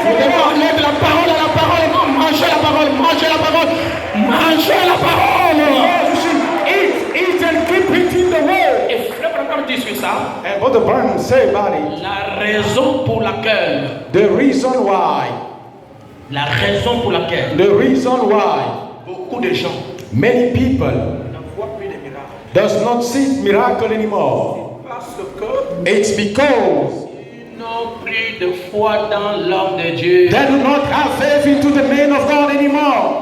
Vous devez aller de la parole à la parole et non manger la parole, manger la parole, manger la parole. Eat and keep eating the word. Et Frère Branham dit sur ça. And what the Branham say about it? La raison pour laquelle. The reason why. La raison pour laquelle. The reason why. Beaucoup de gens. Many people. Ne voient plus de miracles. Does not see miracle anymore. Parce que. It's because. Ils n'ont plus de foi dans l'homme de Dieu. They do not have faith into the man of God anymore.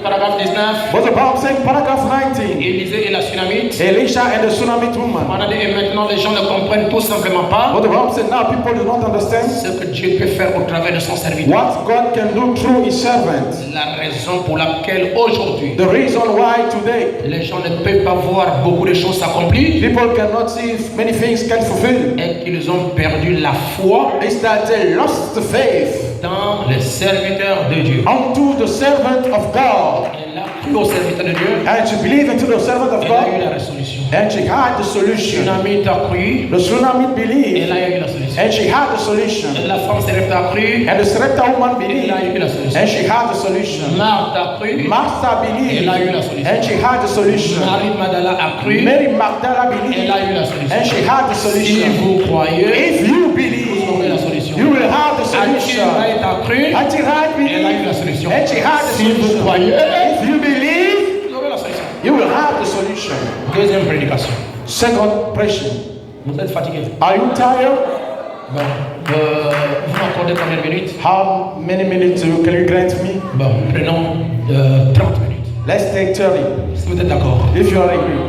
Paragraphe 19. What the Bible saying, paragraph 19. Élisée et la Sunamite. Elisha and the Sunamite woman. Et maintenant les gens ne comprennent tout simplement pas. What the Bible said, now people do not understand. Ce que Dieu peut faire au travers de son serviteur. What God can do through his servant. La raison pour laquelle aujourd'hui. The reason why today. Les gens ne peuvent pas voir beaucoup de choses s'accomplir. People cannot see many things can fulfill. Et qu'ils ont perdu la foi. Is that they lost the faith. Dans le serviteur de Dieu. Unto the servant of God. Elle a cru au serviteur de Dieu. And she believed into the servant of God. Elle a eu la résolution. And she had the solution. Sunamite a cru. The Sunamite believed. Elle a eu la solution. And she had the solution. La femme Sarepta a cru. And the Sarepta woman believed. Elle a eu la solution. And she had the solution. Martha a cru. Martha believed. Elle a eu la solution. And she had the solution. Marie Magdala a cru. Mary Magdala believed. Elle a eu la solution. And she had the solution. Si vous croyez, if you believe, vous aurez la solution. you will have the solution. Antirai a cru. Elle a eu la solution. And she had the Si vous solution. croyez, if you believe, vous aurez la solution. you will have the solution. Deuxième prédication. Second preaching. Vous êtes fatigué? Are you tired? Bon. Vous m'accordez combien de minutes? How many minutes can you grant me? Bon, prenons 30 minutes. Let's take 30. Si vous êtes d'accord. If you are agree.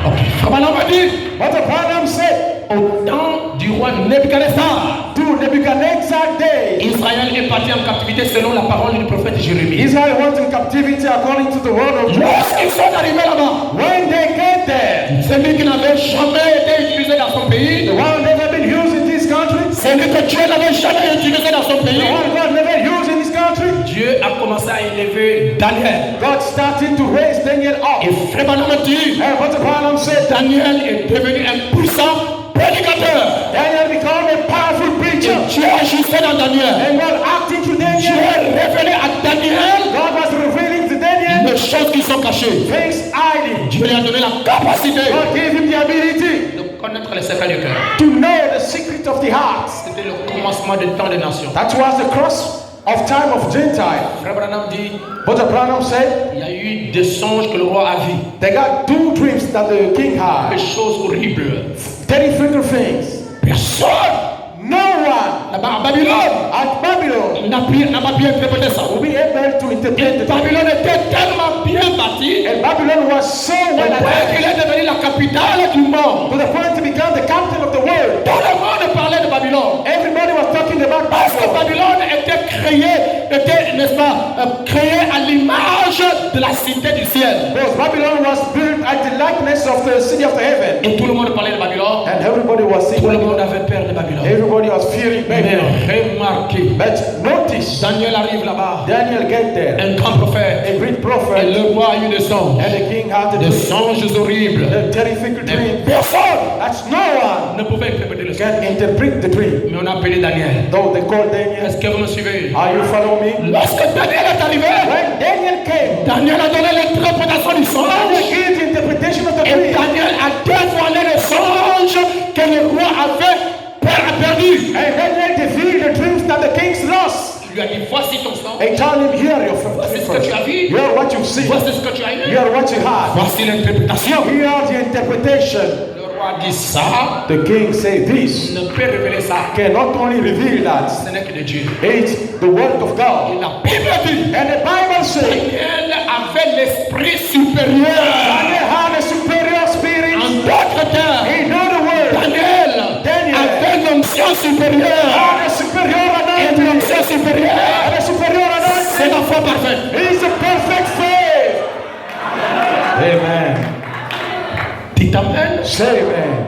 Ok. Frère Branham a dit. What the Branham said. Au temps du roi Nebuchadnezzar. To Nebuchadnezzar day. Israël est parti en captivité selon la parole du prophète Jérémie. Israel went in captivity according to the word of God. Lorsqu'ils sont arrivés là-bas. When they get there. Celui qui n'avait jamais été utilisé dans son pays. The one never been used in this country. Celui que Dieu n'avait jamais utilisé dans son pays. The one God never used in this country. Dieu a commencé à élever Daniel. God started to raise Daniel up. Et Frère Branham dit. And what the Branham said. Daniel est devenu un puissant prédicateur. Daniel became a powerful preacher. Dieu agissait dans Daniel. And God acting to Daniel. Dieu révélait à Daniel. God was revealing to Daniel. Les choses qui sont cachées. Things hiding. Dieu lui a donné la capacité. God gave him the ability. De connaître les secrets du cœur. To know the secret of the heart. C'était le commencement du temps des nations. That was the cross of time of Gentile. Frère Branham dit. What the Branham said. Il y a eu des songes que le roi a vus. They got two dreams that the king had. Des choses horribles. Terrific things. Personne. No one. Là-bas à Babylone. At Babylon. N'a pas bien interprété ça. Will be able to interpret. Babylone était tellement bien bâtie. And Babylon was so well qu'il est devenu la capitale du monde. To the point to become the capital of the world. Tout le monde parlait de Babylone. Everybody was talking about Parce que Babylone était n'est-ce pas, créée à l'image de la cité du ciel. Because Babylon was built at the likeness of the city of the heaven. Et tout le monde parlait de Babylone. And everybody was saying. Tout le monde avait peur de Babylone. Everybody was fearing Babylon. Mais remarquez. But notice. Daniel arrive là-bas. Daniel get there. Un grand prophète. A great prophet. Et le roi a eu des songes. And the king had des songes horribles. The terrific dream. Personne. That's no one. Ne pouvait interpréter le songe. Can interpret the dream. Mais on a appelé Daniel. Though they called Daniel. Est-ce que vous me suivez? Are you following me? Lorsque Daniel est arrivé. When Daniel came. Daniel a donné l'interprétation du songe. Daniel gave the interpretation of the dream. Et Daniel a dévoilé le songe que le roi avait perdu. And Daniel revealed the dreams that the kings lost. Il lui a dit, voici ton songe. And told him, here your voici ce que tu as vu. Here what you see. Voici ce que tu as eu. Here what you had. Voici l'interprétation. Here the interpretation. Le roi dit ça. The king said this. Ne peut révéler ça. Cannot only reveal that. Ce n'est que de Dieu. It's the word of God. Et la Bible dit. And the Bible says. Daniel avait l'esprit supérieur. Daniel had a superior spirit. En d'autres termes. In other words. Daniel avait une onction supérieure. Had a superior anointing. Une onction supérieure. And a superior anointing. C'est la foi parfaite. It's a perfect faith. Amen. Dites amen. Say amen.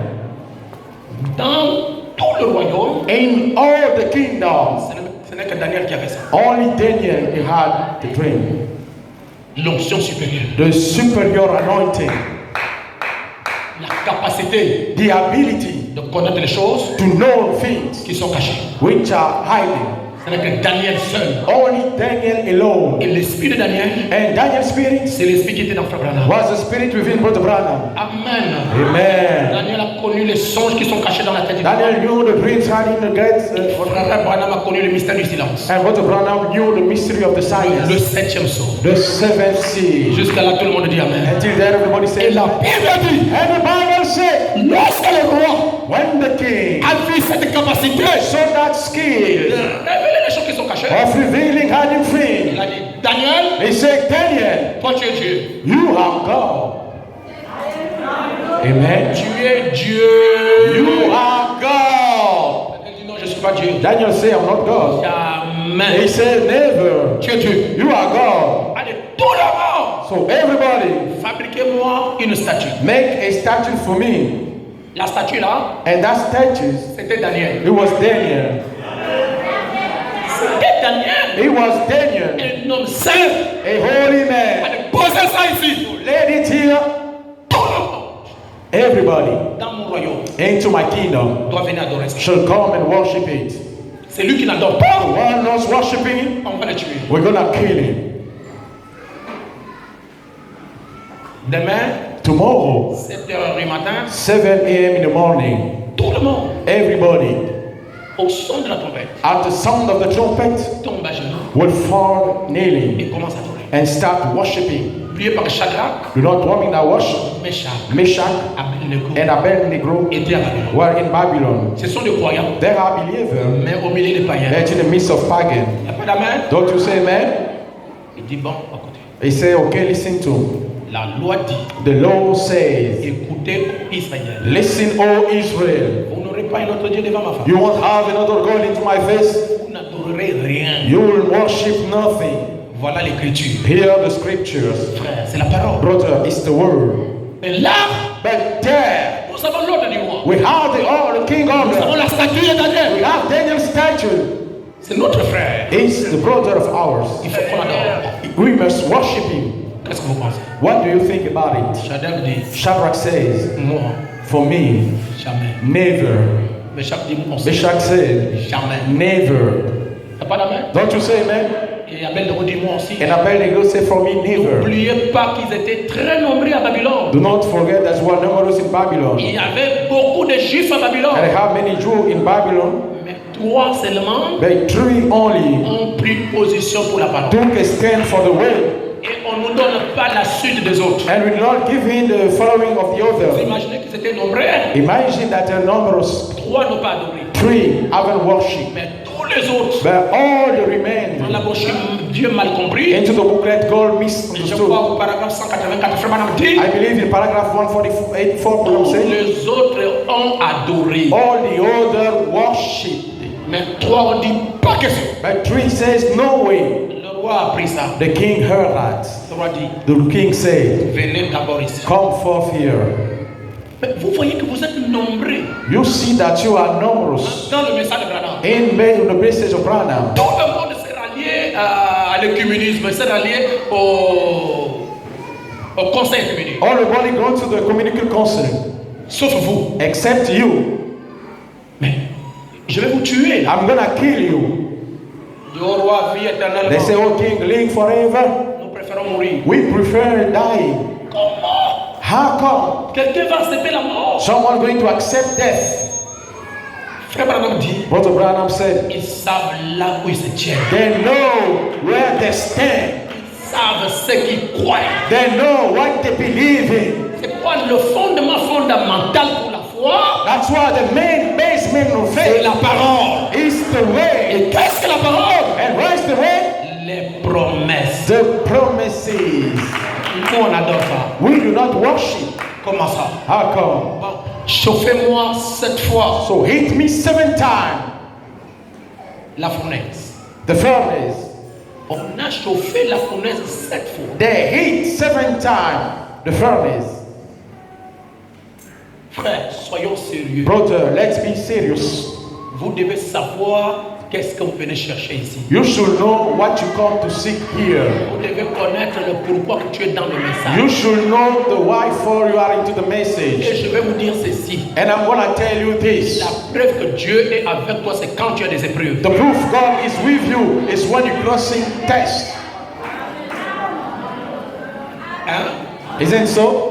Dans tout le royaume. In all the kingdoms. Ce n'est que Daniel qui avait ça. Only Daniel had the dream. L'onction supérieure. The superior anointing. La capacité. The ability. De connaître les choses. To know things. Qui sont cachées. Which are hiding. Ce n'est que Daniel seul. Only Daniel alone. Et l'esprit de Daniel, And Daniel's spirit c'est l'esprit qui était dans Frère Branham. was the spirit within Brother Branham. Amen. Amen. Daniel a connu les songes qui sont cachés dans la tête du Daniel knew the dreams hiding in the gates. Frère Branham a connu le mystère du silence. And Brother Branham knew the mystery of the Le silence. septième saut. The seventh seal. Jusqu'à là, tout le monde dit Amen. Until then, everybody Et said, la Bible dit, and the Bible said, lorsque le roi when the king a vu cette capacité saw that de skill révéler les choses qui sont cachées, of revealing hiding il things, a dit, Daniel, he said, Daniel, toi tu es Dieu. you are God. Amen. Tu es Dieu. You are God. Daniel dit non, je ne suis pas Dieu. Daniel said, I'm not God. Amen. He said, never. Tu es Dieu. You are God. Allez, tout le monde, So everybody, fabriquez-moi une statue. make a statue for me. La statue là, And that statue, c'était Daniel. it was Daniel. C'était Daniel. It was Daniel, Un homme saint. a holy man. Allez, posez ça ici. Let it here. Tout le monde Everybody dans mon royaume into my kingdom doit venir adorer ça. shall come and worship it. C'est lui qui n'adore The pas. one not worshiping, On va le tuer. we're gonna kill him. Demain, Tomorrow, 7h du matin, 7 a.m. in the morning, tout le monde, everybody, au son de la trompette, at the sound of the trumpet, tombe à genoux will fall kneeling et commence à adorer. and start worshiping. Prié par Shadrach, Do not worry that worship. Meshach, Meshach Abednego and Abednego étaient à Babylone. were in Babylon. Ce sont des croyants, They are believers, mais au milieu des païens. but in the midst of pagan. Il n'y a pas d'amen. Don't you say amen? Il dit bon, à côté. He say, okay, listen to. La loi dit, The law says, écoutez Israël. listen, O Israel. Vous n'aurez pas un autre Dieu devant ma face. You won't have another God into my face. Vous n'adorerez rien. You will worship nothing. Voilà l'écriture. Hear the scriptures. Frère, c'est la parole. Brother, it's the word. Mais là, But there, nous avons l'ordre du roi. we have the king Nous avons order. la statue de We Daniel. have Daniel's statue. C'est notre frère. He's the brother of ours. Il faut qu'on adore. We must worship him. Qu'est-ce que vous pensez? What do you think about it? Shadrach dit, Shadrach says, moi, for me, jamais. never. Meshach dit, moi, Meshach said, jamais. never. T'as pas d'amen? Don't you say amen? Et Abednego dit, moi aussi. And Abednego said, for me, never. N'oubliez pas qu'ils étaient très nombreux à Babylone. Do not forget that we are numerous in Babylon. Il y avait beaucoup de juifs à And I Babylone. have many Jews in Babylon, Mais trois seulement but 3 only ont pris position pour la parole. took a stand for the way. Et on ne nous donne pas la suite des autres. And we did not give in the following of the Vous other. imaginez qu'ils étaient nombreux. Imagine that the numbers, Trois n'ont pas adoré. 3 haven't worshipped, Mais tous les autres, but all the dans la remained brochure, Dieu mal compris. into the booklet called Et je misunderstood. crois au paragraphe 184, Frère Branham dit, I believe in paragraph 144, tous saying, les autres ont adoré. all the other worshipped. Mais trois ont dit, pas question. But 3 says, no way. Le roi a pris ça. The king heard that. Le roi dit, The king said, venez d'abord ici. come forth here. Mais vous voyez que vous êtes nombreux You see that you are numerous. dans le message de Branham. In the message of Branham, Tout le monde s'est rallié à l'œcuménisme, s'est rallié au conseil œcuménique. everybody gone to the communal council Sauf vous. except you. Mais je vais vous tuer là. I'm gonna kill you. Du roi, vie They say, éternellement. oh king, live forever. Nous préférons mourir. We prefer dying. Comment How come quelqu'un va accepter la mort? someone going to accept death? Frère Branham dit, Brother Branham said, ils savent là où ils se tiennent. they know where they stand. Ils savent ce qu'ils croient. They know what they believe in. C'est quoi le fondement fondamental pour la foi? That's why the main basement of C'est faith la parole. is the way. Et qu'est-ce que la parole? And where's the way? Les promesses. The promises. Nous, on adore ça. We do not worship. Comment ça? How come? Bon, chauffez-moi 7 fois So hit me 7 times. la fournaise. The furnace. On a chauffé la fournaise 7 fois. They hit 7 times the furnace. Frère, soyons sérieux. Brother, let's be serious. Vous devez savoir qu'est-ce que vous venez chercher ici. You should know what you come to seek here. Vous devez connaître le pourquoi que tu es dans le message. You should know the why for you are into the Et message. je vais vous dire ceci. And I'm going to tell you this. La preuve que Dieu est avec toi, c'est quand tu as des épreuves. The proof God is with you is when you're crossing tests. Hein? Isn't it so?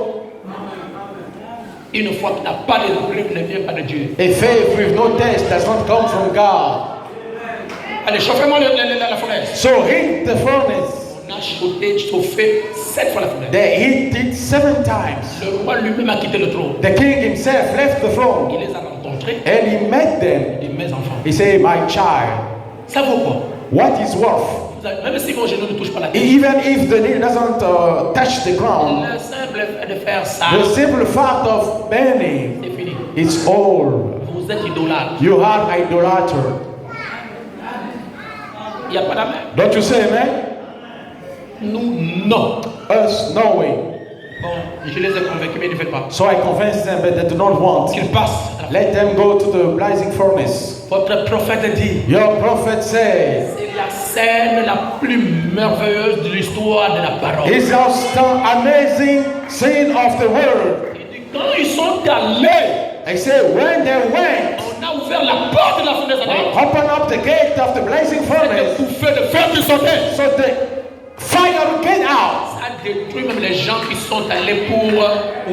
Une foi qui n'a pas d'épreuve ne vient pas de Dieu. A faith with no test does not come from God. Allez, chauffez-moi la fenêtre. So hit the furnace. On a chauffé 7 fois la fenêtre. They hit it 7 times. Le roi lui-même a quitté le trône. The king himself left the Il throne les a rencontrés. and he met them. Il dit, mes enfants, He said, my child, ça vaut quoi? what is worth? Même si vos genoux ne touchent pas la terre. Even if the knee doesn't touch the ground, Le simple fait de faire ça, the simple fact of bending, c'est fini. it's all. Vous êtes idolâtre. You are idolater. Il n'y a pas d'amen. Don't you say amen? Nous, non. Us, no way. Bon, je les ai convaincus, mais ils ne veulent pas. So I convinced them, but they do not want. Qu'ils passent. Let them go to the blazing furnace. Votre prophète dit, Your prophet says, c'est la scène la plus merveilleuse de l'histoire de la parole. it's the amazing scene of the world. Il dit, quand ils sont allés, I say, when they went, on a ouvert la porte de la fenêtre. open up the gate of the blazing furnace, Pour faire le fer qui sautait. so the fire will get out. Ça détruit même les gens qui sont allés pour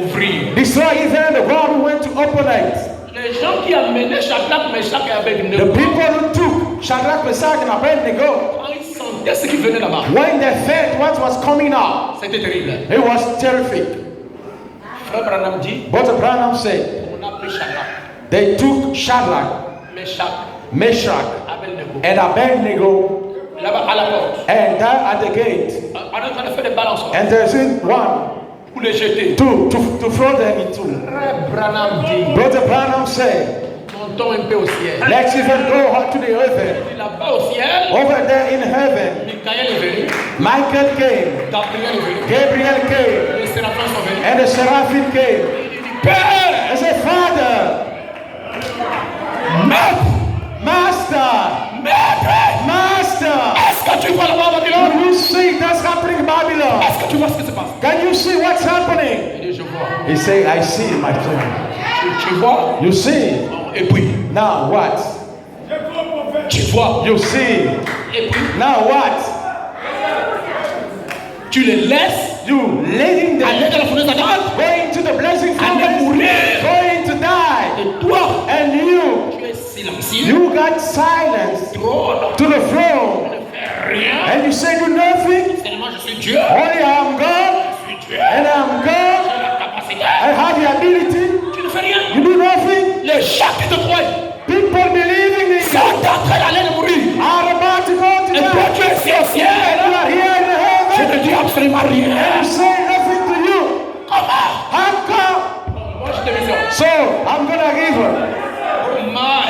ouvrir. Destroy even the one who went to open it. Les gens qui amenaient Shadrach, Meshach et The Abednego, people who took Shadrach, Meshach, and Abednego, quand ils sentaient ce qui venait là-bas, when they felt what was coming out, c'était terrible. it was terrific. Frère Branham dit, But Branham said, on a pris Shadrach, they took Shadrach, Meshach, Meshach, Abednego, and Abednego, là-bas à la porte. and there at the gate. On est en train de faire des balances And there's one pour les jeter. to throw them into. Frère Branham dit, Brother Branham said, montons un peu au ciel. let's even go up to the heaven. Et là-bas au ciel, Over there in heaven, Michael est venu, Michael came, Gabriel est venu, Gabriel came, les séraphins sont venus. and the seraphim came. Il dit, Père, I said, Father, Maître, Master, Master, est-ce que tu vois là-bas à Babylone? can you see that's happening in Babylon? Est-ce que tu vois ce qui se passe? Can you see what's happening? Il dit, je vois. He said, I see, my friend. Tu vois? You see? Bon, et puis, Now what? tu vois. You see? Et puis, Now what? tu les laisses You letting aller them dans la fenêtre d'Adam, going to the blazing aller furnace, mourir. going to die, Et toi, and you tu es silencieux. you got silenced Trône, to the throne, ne fais rien. and you say do nothing. Seulement, je suis Dieu. Only I'm God, Je suis Dieu. and I'm God. J'ai la capacité. I have the ability. Tu ne fais rien. You do nothing. Les gens qui te croient People believing in sont you en train d'aller de mourir. are about to go to Et toi, die. tu es ici au And you ciel. are here in Je heaven. ne dis absolument rien. You say nothing to you. Comment? How come? Moi, je te dis ça. So I'm gonna give her. Oh my.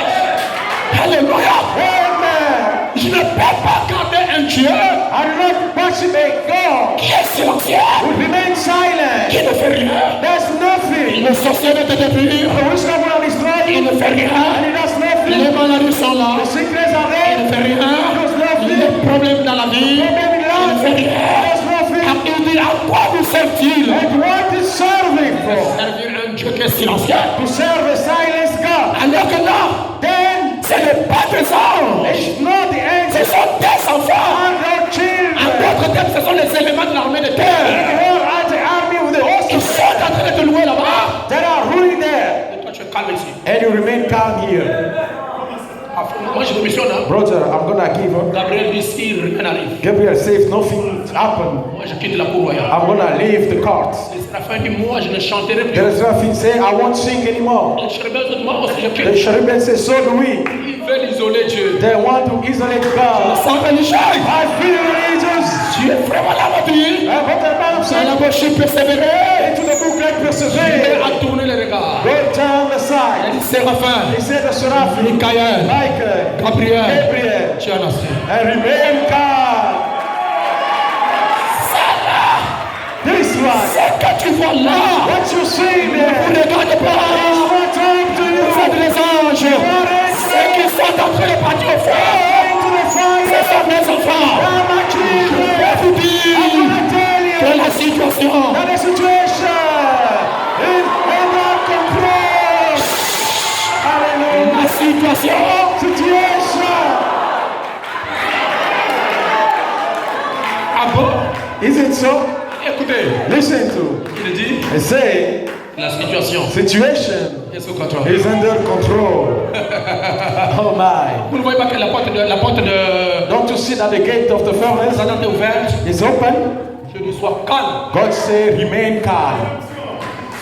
Alléluia. Amen. Je ne peux pas garder un Dieu I do not worship a God qui est silencieux, who remains silent. qui ne fait rien. There's nothing. Le sorcier ne te détruit. The wisdom will destroy Il you, ne fait rien. and it does Les nothing. maladies sont là. The secrets are Il ne there. fait rien. It does nothing. Les problèmes dans la vie. Problem in Il ne life. fait It rien. does nothing. Il dit à quoi nous sert-il? And what is serving for? Servir un Dieu qui est silencieux. To serve a silent God. Alors que là, Then ce n'est pas tes enfants. it's not the Ce angels sont tes enfants. and their En children. d'autres termes, ce sont les éléments de l'armée de They terre. are the army with the Ils hosts sont en train de te louer là-bas. that are ruling there. Et toi, tu es calme ici. And you remain calm here. Moi, je démissionne. Hein. Brother, I'm gonna give her. Gabriel dit si rien n'arrive. Gabriel says nothing happened. Moi, je quitte la cour royale. I'm gonna leave the court. Les séraphins dit moi, je ne chanterai plus. The seraphim say, I won't sing anymore. Les chérubins disent moi aussi, je The quitte. cherubim say, so do we. Ils veulent isoler Dieu. They want to isolate God. Sans religieux. I feel religious. Tu es vraiment là, ma vie. But the Bible Dans la says, bouche persévérer. into the book let Et persevere. à tourner les regards. Go turn Il aside. dit séraphins, He said the seraphim, Michael, Michael, Gabriel, Gabriel, tu en as su. and remain calm. This one, Ce que tu vois là, what you see ne there, regarde pas. is not time to you. Faites les anges. Ceux qui sont en train de partir au feu. Into the fire. Ce sont mes enfants. Now my Je children. vais vous I'm dire gonna tell you que la situation that the situation is under control. Hallelujah. La situation Situation. Ah bon? Is it so? Écoutez, Listen to. il dit I say la situation situation est sous contrôle. is under control. Oh my. Vous ne voyez pas que la porte de Don't you see that the gate of the furnace Satan est ouverte? is open? Je dis sois calme. God say remain calm.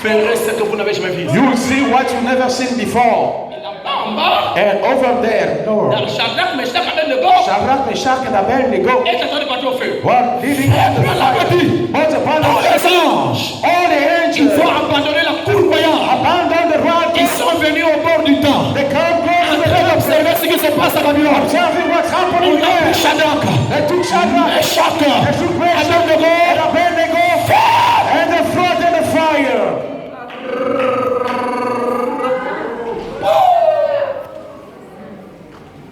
Ferez ce que vous n'avez jamais vu. You will see what you never seen before. Et là-bas en bas, And over there, no. dans Shadrach, Meshach, Abednego, Shadrach, Meshach, and Abednego et en train de partir au feu. were leading into the fire. But upon Tous the les anges, all the ils angels vont abandonner la cour royale. abandoned the rock. Ils sont venus au bord du temps. They come En close to the train river, d'observer ce qui se passe à Babylone. observing what's happening On a pris there. Shadrach, They took Shadrach, Meshach, they took Meshach, Abednego, and Abednego, and they threw them in the fire.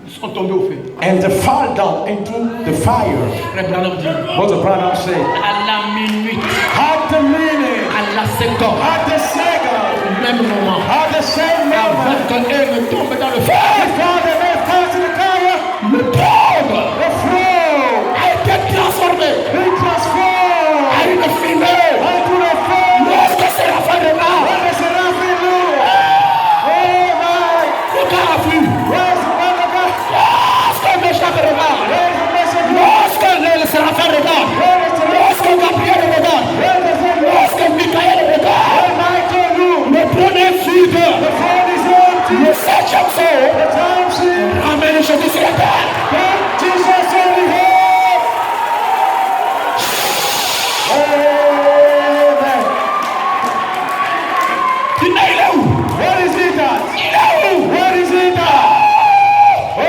ils sont tombés au feu. And they fell down into the fire. Frère Branham dit, What the Branham said. à la minute, At the minute, à la seconde, at the second, au même moment, at the same avant moment, que l'un ne tombe dans le feu, before the man falls in the fire, le tombe the flow, a été transformé it transformed à une fumée. into the fire. Lorsque c'est la fin de l'art, When the seraphim look, oh my, le gars a vu. where's the man of God? Lorsque Meshach regarde, Where's the message? lorsque le séraphin regarde, lorsque Gabriel regarde, lorsque Michael regarde, When Michael look, le premier vide, the phone is empty. le septième saut, The time seems ramène Jésus sur la terre. that Jesus only here. Amen. Il est où? What is it that? Il est où? What is it that? Oh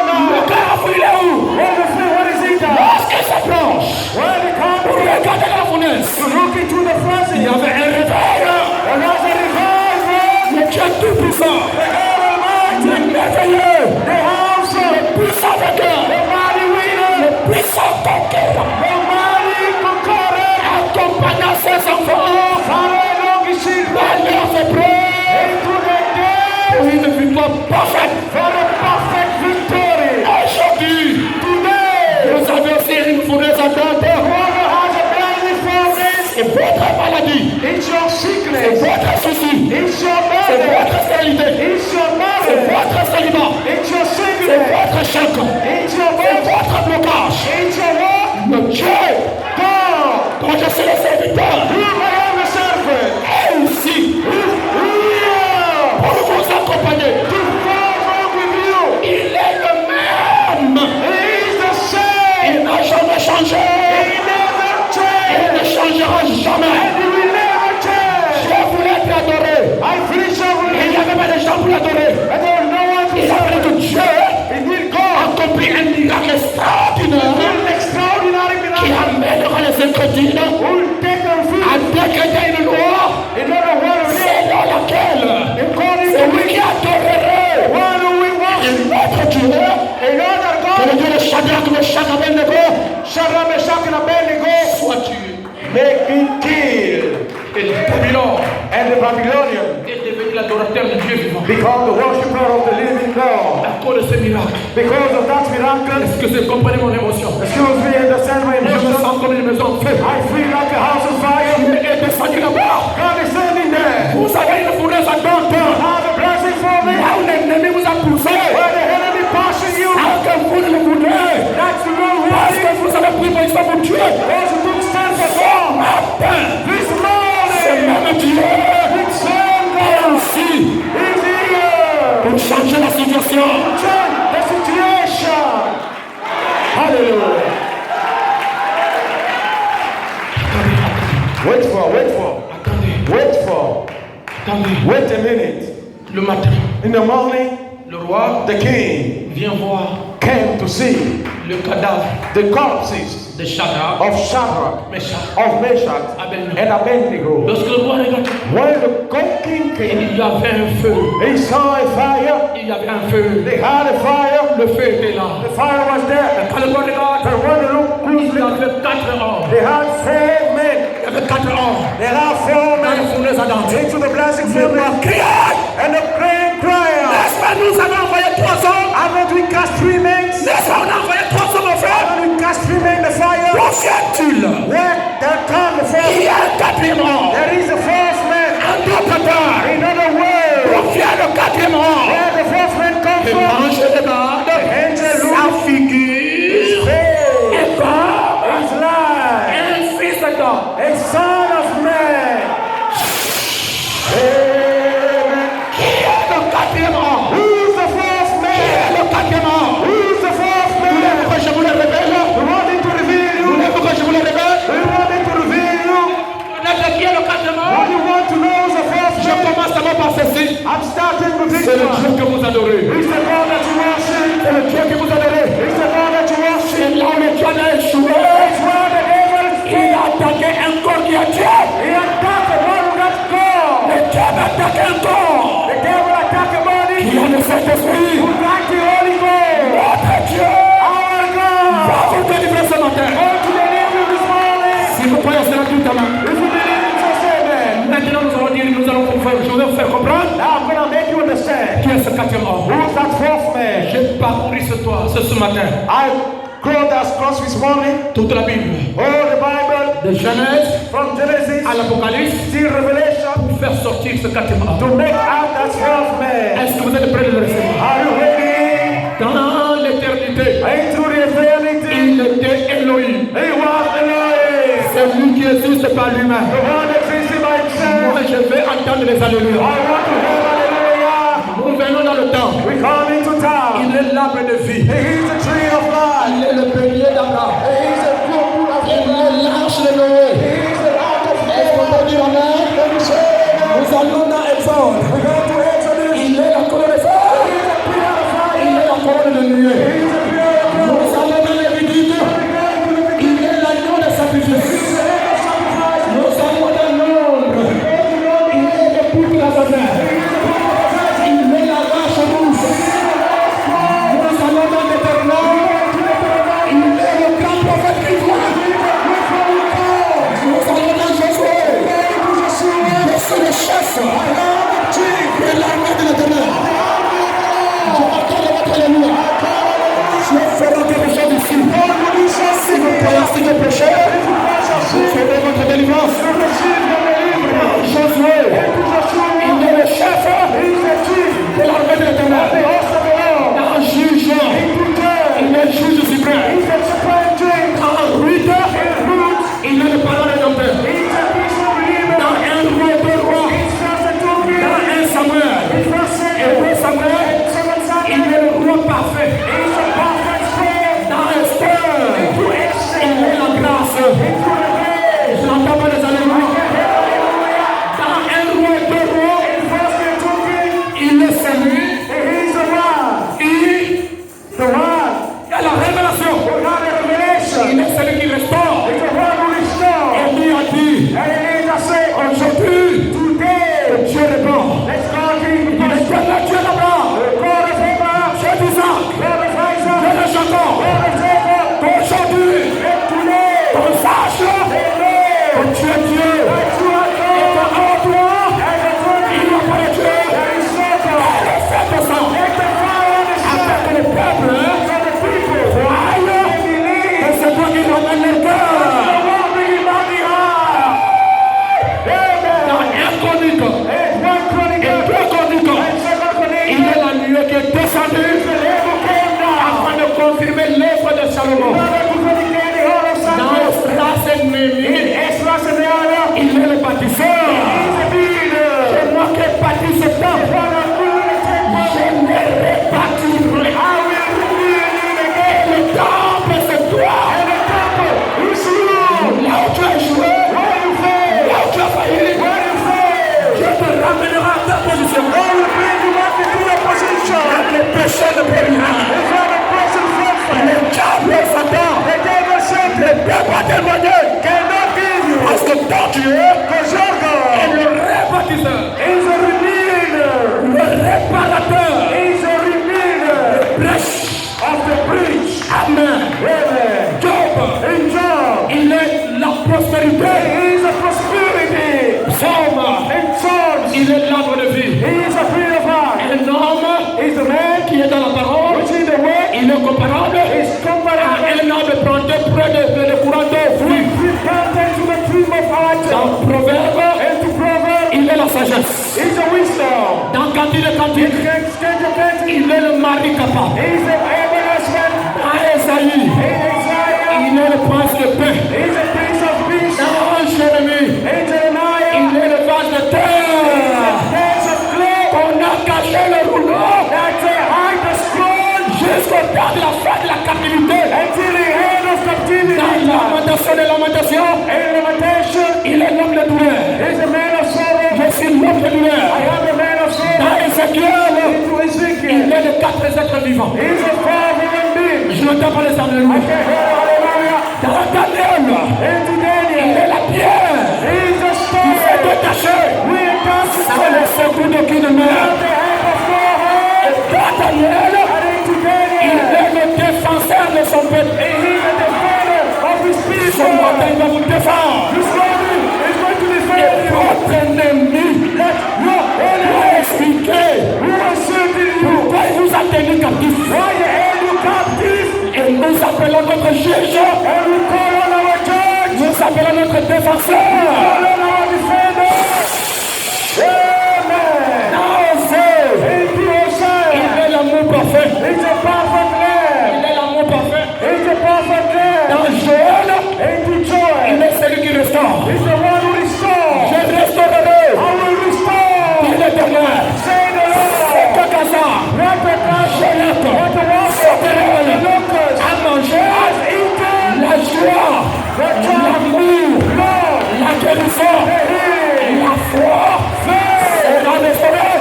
Le no. gars a vu, il est où? What is it that? Lorsqu'il s'approche, When they come pour regarder la fournaise, to look into the il y furnace, avait un réveil. there was a revival. Le Dieu tout-puissant, The God Almighty, le merveilleux, the awesome, le puissant vainqueur, the mighty winner, le puissant conquérant, the mighty conqueror, accompagnant ses enfants follow along his children dans leurs épreuves into the day pour une victoire parfaite. for a perfect victory. Aujourd'hui, Today, vous avez aussi une fournaise ardente. whoever has a blazing furnace, C'est votre maladie, it's your c'est sickness, votre souci, it's your c'est marriage, votre stérilité, it's your c'est marriage, votre célibat, it's your c'est sickness, votre chèque, it's your c'est birth, votre blocage. it's your work. Le Dieu God, dont je suis le serviteur whom I am a servant, est aussi is here pour vous accompagner. to follow with you. Il est le même. He is the same. Il n'a jamais changé. He never Il changed. ne changera jamais. And he will never change. Je voulais t'adorer. I finish Il over. n'y avait pas de gens pour l'adorer. And there is no one to Il a fallu serve. que Dieu It will go. accomplit un miracle It extraordinaire will an extraordinary qui miracle. amènera les incrédules Who will take them à free. décréter une loi In order what it is. selon laquelle According to celui qui adorerait what do we want? un autre Dieu Another que le God. Dieu de Shadrach, Meshach, Abednego Shadrach, Meshach, and Abednego. soit tué. Make it kill. Et Babylone And the Babylonian est devenu l'adorateur du Dieu vivant. become the worshiper of the living God. À cause de ce miracle, Because of that miracle, est-ce que vous comprenez mon émotion? excuse me, understand my Je me emotion. sens comme une maison en feu. I feel like a house of fire. Il est descendu là-bas. God is standing there. Vous avez une fournaise ardente. Have a blessing for me. Là où l'ennemi vous a poussé. Where the enemy passing you. Alors que vous ne le voulez. That's the Lord Parce que who vous avez pris position pour tuer. those who took stand for God. Matin, This c'est morning, même Dieu big same est God aussi is here. pour changer la situation. Change the situation. Hallelujah. Wait for. Attendez. Wait a minute. Le matin, In the morning, le roi the king vient voir came to to see le cadavre the corpses de Shadrach, of Shadrach, Meshach, of Meshach, Abednego. and Abednego. Lorsque le roi regarde, When the king came, il y avait un feu. he saw a fire. Il y avait un feu. They had a fire. Le feu était là. The fire was there. Quand le roi regarde, But when they looked il y closely, avait 4 hommes. they had 4 men. Il y avait 4 hommes. There are 4 Dans les men fournaise ardentes. into the blessing Le roi furnace. cria. And the crane cried. N'est-ce pas, nous avons envoyé 3 hommes. Haven't we cast 3 men? N'est-ce pas, on a envoyé 3 hommes au feu. Haven't we cast 3 men in the fire? Profitent-ils? Where there come the Il fourth? y a un 4e homme. There is a fourth man. En d'autres termes, In other words, profite le 4e homme. where the fourth man comes Et from, mange les bardes. angel Sa looks figure face, est comme his life, un fils d'homme. a son of man. Amen. Qui est le 4e homme? Who's the fourth Qui man? est le 4e homme? Who's the fourth Voulez-vous man? que je vous le révèle? We want him to reveal you. Voulez-vous que je vous le révèle? We want him to reveal you. Connaître qui est le 4e What homme? you want to know is the fourth Je man. commence d'abord par ceci. I'm starting with this C'est le one. Dieu que vous adorez. He's the God that you worship. C'est le Dieu que vous adorez. He's the God that you worship. C'est là où le Dieu a échoué. It's where the devil Il a attaqué un corps qui a tué. he attacked the one who got God. Le diable attaque un corps The devil attacked a body qui a le Saint-Esprit. who lacked the Holy Ghost. Notre Dieu Our God. va vous délivrer ce matin. Going to deliver you this morning. Si vous croyez cela tout à l'heure. If you believe it, just say amen. Maintenant, nous allons dire, nous allons vous faire, je vais vous faire comprendre Now I'm going to make you understand. qui est ce 4e homme. Who's that fourth man? J'ai parcouru ce matin I crawled across this morning. toute la Bible, All the Bible de Genèse from Genesis à l'Apocalypse, till Revelation pour faire sortir ce 4e homme. to make out that fourth man. Est-ce que vous êtes prêts de le recevoir? Are you ready? Dans l'éternité, Into the eternity. il était Elohim. He was Elohim. C'est lui qui existe par lui-même. The one that existed by himself. Moi, je vais entendre les I alléluia. want to hear hallelujah. Nous venons dans le temps. We come into town. Il est l'arbre de vie. He is the tree of life. Il est le bélier d'Abraham. He is the good of Il est l'arche de Noé. He is the light of Est-ce qu'on peut dire amen? Let me say amen. Nous allons dans Exode. We go to Exodus. Il est la colonne de He feu. is the pillar of fire. Il est la colonne de He nuée. is the pillar of cloud. Nous allons dans Lévitique. Il est l'agneau de sacrifice. Nous allons dans l'ombre. Il est le bouc d'Azazel. Il est la vache rouge. Nous allons dans l'Éternel. Il est le grand prophète qui voit. Nous allons dans Josué. Je suis le chef de l'armée de l'Éternel. Je m'attends à votre alléluia. Je ferai quelque chose ici. Si vous croyez, si vous péchez, vous ferez votre délivrance. Josué, il est le chef de l'armée de l'Éternel. Un juge, il est juge suprême. En Ruth, il est le parent rédempteur. Dans un roi de roi, dans un Samuel, et Samuel, il est le roi parfait. Dans Esther, il est la grâce. Je n'entends pas les alléluia. Dans un roi de roi, il est celui qui a la révélation. Il est celui qui restaure. Et lui a dit, aujourd'hui, Dieu est bon. Il est le Dieu d'Abraham, Dieu d'Isaac, Dieu de Jacob. Aujourd'hui, qu'on sache que tu es Dieu. Et qu'en toi, il n'y a pas de Dieu. Et le fait de ça, avec le peuple, croyent que c'est toi qui ramène le cœur. Dans un chronique, et deux chroniques, il est la nuée qui est descendue afin de confirmer l'œuvre de Salomon. Dans Esdras et Néhémie, il est le bâtisseur. C'est moi qui ai bâti ce temple. Je le rebâtirai. Et le temple, c'est toi. Là où tu as échoué, là où tu as failli, Dieu te ramènera à ta position. Les péchés ne peuvent rien. Dieu est le rebâtisseur. Le réparateur. Amen. Job. Il est la prospérité. Psaume. Il est l'arbre de vie. Un homme qui est dans la parole. Il est comparable à un arbre planté près de courant d'eau fruit. Dans Proverbe, il est la sagesse. Dans Cantique de Cantique, il est le mari capable. À Esaïe, il est le prince de paix. Dans Jérémie, il est le vase de terre. On a caché le rouleau jusqu'au temps de la fin de la captivité. Dans Lamentation de Lamentation, il est l'homme de douleur. Je suis l'homme de douleur. Dans Ézéchiel, il est le 4 êtres vivants. Je n'entends pas les alléluia. Dans Daniel, il est la pierre qui s'est détachée. C'est le second de qui demeure. Et dans Daniel, il est le défenseur de son peuple. Son matin, il va vous défendre. Et votre ennemi doit expliquer pourquoi il vous a tenu captif. Et nous appelons notre juge. Nous appelons notre défenseur. Il est l'amour parfait. Il est l'amour parfait. Dans Joël, il est celui qui restaure. Je restaurerai pour l'éternel. C'est que Gaza, Jeannette, Sauterelle, a mangé la joie, l'amour, la guérison, la foi, sera restaurée.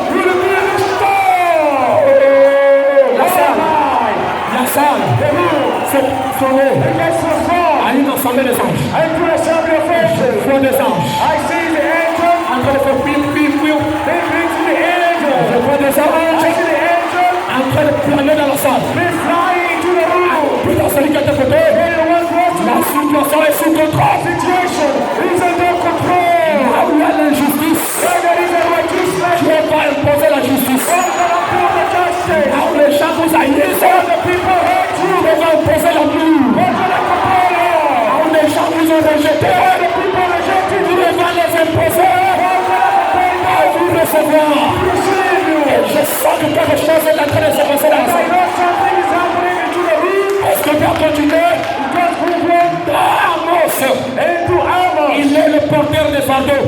La salle, c'est son nom. À une assemblée des anges. Je vois des anges. En train de faire pim, pim, pim. Je vois des anges en train de planer dans la salle. Puis dans celui qui est à côté, la situation est sous contrôle. Là où il y a l'injustice, Dieu va imposer la justice. Là où les gens vous haïssent, Dieu va imposer l'amour. Là où les gens vous ont rejeté, Dieu va les imposer à vous recevoir. Et je sens que quelque chose est en train de se passer dans la salle. Est-ce que bien continuer? Amos, il est le porteur des fardeaux.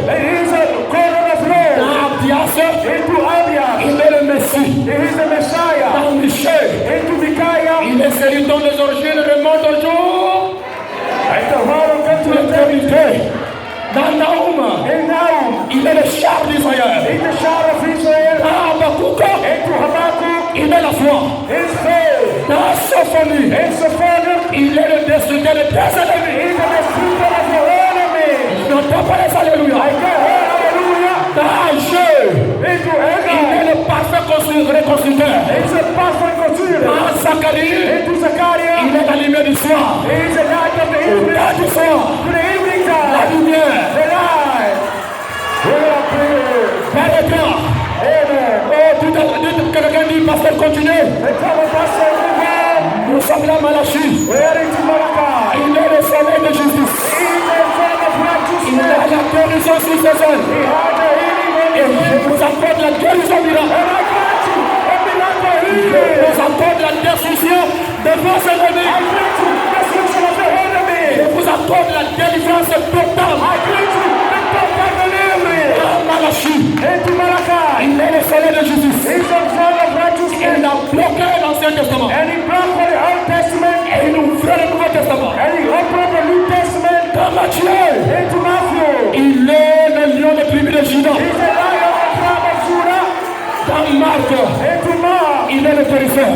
Dans Abdias, il est le Messie. Dans Michel, il est celui dont les origines remontent au jour de l'éternité. Dans Naoum, il est le char d'Israël. Dans Habakkuk, il est la foi. Dans Sophonie, il est le destructeur de tes ennemis. Je n'entends pas les alléluia. Dans Jeu, il est le parfait reconstructeur. Dans Zacharie, il est la lumière du soir. La du soir, la lumière. Père éternel. Oh, quelqu'un dit, pasteur, continue. Nous sommes là, Malachi. Il est le soleil de justice. Il a la guérison sur ses ailes. Et je vous accorde la guérison miracle. Je vous accorde la destruction de vos ennemis. Je vous accorde la délivrance totale. Malachi, il est le soleil de justice. Il a bloqué l'Ancien Testament. Et il ouvrait le Nouveau Testament. Dans Matthieu, il est le lion de tribu de Juda. Dans Marc, il est le guérisseur.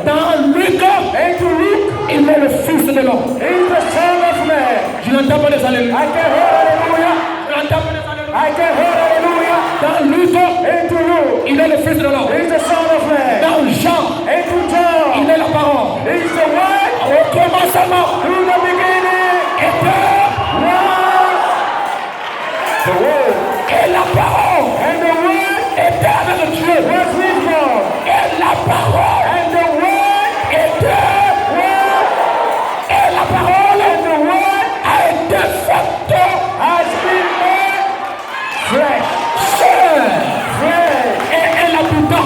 Dans Luc, il est le fils de l'homme. Je n'entends pas les alléluia. I can hear hallelujah. Dans Luc, Into Luke, il est le Fils de l'homme. he's the Son of Man. Dans Jean, Into John, il est la parole. he's the Word. Au commencement, Through the beginning, était the Word. et la parole And the Word était avec Dieu. was with God. Et la parole And the Word était et la parole and the Word a été faite has been made flesh. chair Flesh. et elle habita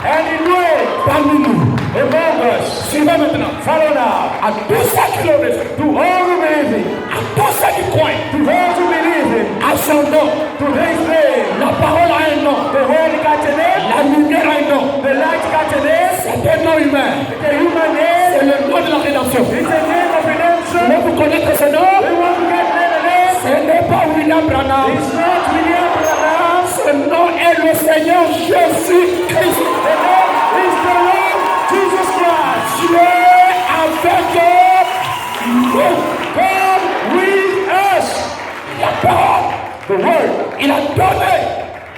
And it dwelt parmi nous. among us. Suivez maintenant. Follow now. À tous ceux qui l'ont reçu, To all who believe him, à tous ceux qui croient, to those who believe him, à son nom, to his name, la parole a un nom, the word got a name, la lumière a un nom. the light got a name, C'est un nom humain. the human name, C'est le nom de la rédemption. it's a name of redemption. Mais vous connaissez ce nom? We want to get the name. Ce n'est pas William Branham. It's not William Branham. Ce nom est le Seigneur Jésus-Christ. The name is the Lord Jesus Christ. Dieu avec nous. God with us. La parole, The word, il a donné,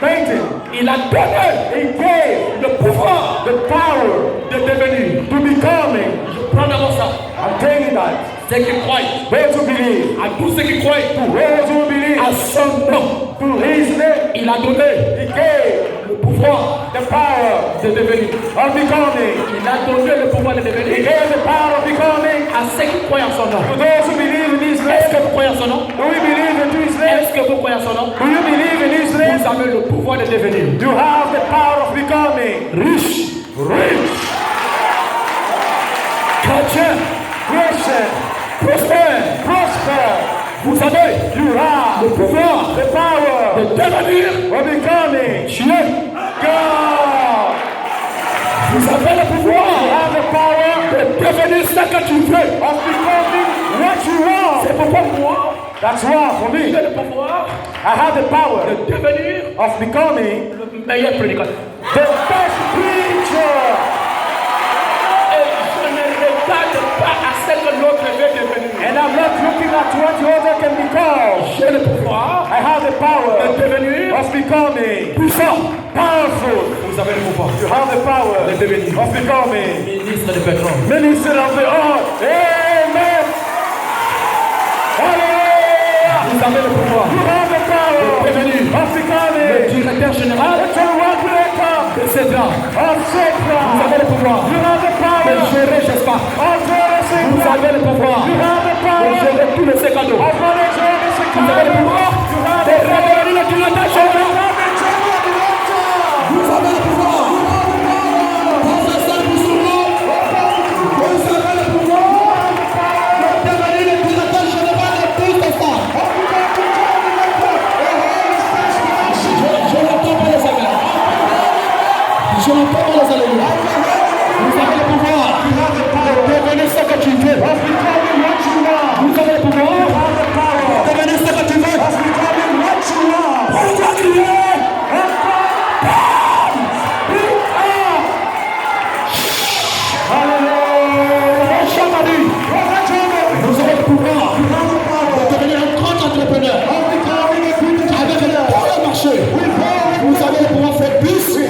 painting, il a donné he gave le pouvoir the power de devenir. to becoming. Je prends d'abord ça. I'm telling you that. Ceux qui croient, Those who believe, à tous ceux qui croient, those who believe, à son nom, to his name, il a donné he gave le pouvoir the power de devenir. of becoming. Il a donné le pouvoir de He devenir gave the power of becoming à ceux qui croient en son nom. to those who believe in his Est-ce name. que vous croyez en son nom? Do we believe in his name? Est-ce que vous croyez en son nom? Do you believe in his name? Vous avez le pouvoir de devenir You have the power of becoming riche, rich, chrétien, Christian, prospère. prosper. Vous avez You have le pouvoir the power de devenir of becoming Dieu. God. Vous avez le You pouvoir have the power de devenir ce que tu veux. of becoming what you want. C'est pourquoi moi, That's why for me, j'ai le pouvoir I have the power de devenir of becoming le meilleur prédicateur. the best preacher. Et je ne regarde pas à ce que l'autre veut devenir. And I'm not looking at what the other can become. J'ai le pouvoir I have the de power devenir of becoming puissant. powerful. Vous avez le pouvoir You have the power de devenir of becoming ministre de pétrole. minister of the earth. Amen. Hallelujah. Vous avez le pouvoir You have the power de devenir of le becoming directeur général the regulator de cette of Vous Satan. avez le pouvoir You have the de power gérer, j'espère pas. of Satan. Vous avez le pouvoir You have the de power gérer tous les cadeaux. of managing the Vous avez le pouvoir You have de the power révéler le directeur général. Vous avez le pouvoir. Professeur Boussoulou. Vous avez le pouvoir de devenir le directeur général de tout ça. Je n'entends pas les amis. Je n'entends pas les amis. Vous avez le pouvoir de devenir ce que tu veux. Vous avez le pouvoir de devenir ce que tu veux. Pourquoi crier? Vous avez le pouvoir de devenir un grand entrepreneur avec un bon marché. Vous avez le pouvoir de faire plus de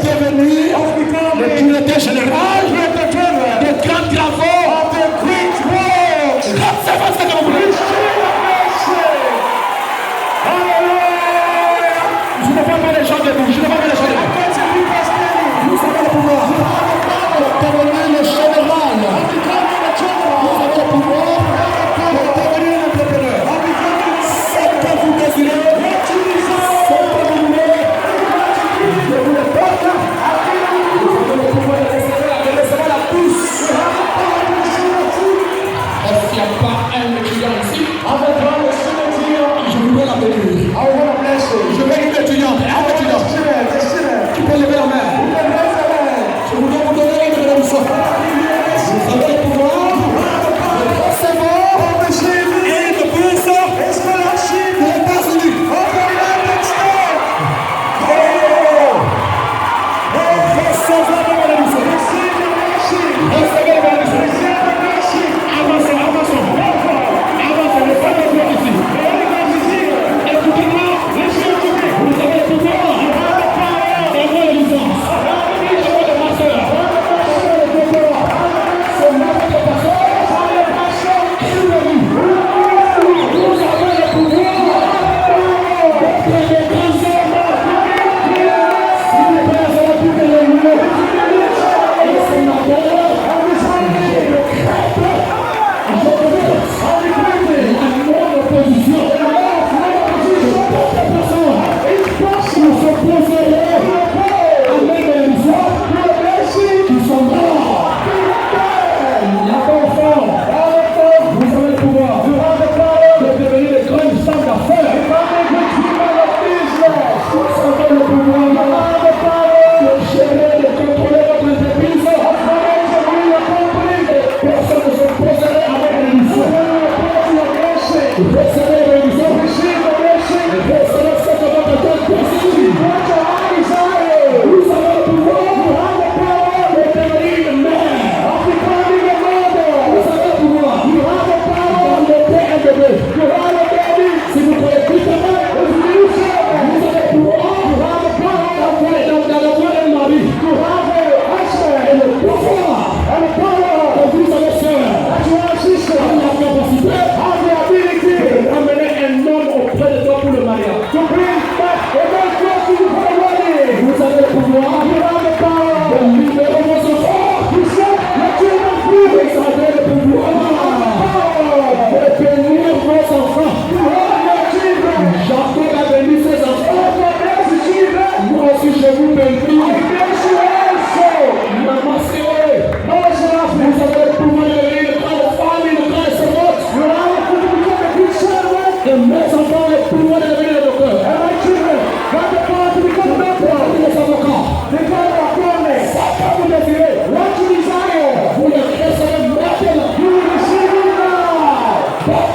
devenir le directeur général de grands travaux. C'est pas ce que vous voulez. Je ne vois pas les gens debout. Je ne vois pas les gens debout. Vous avez le pouvoir de devenir le général. Vous avez le pouvoir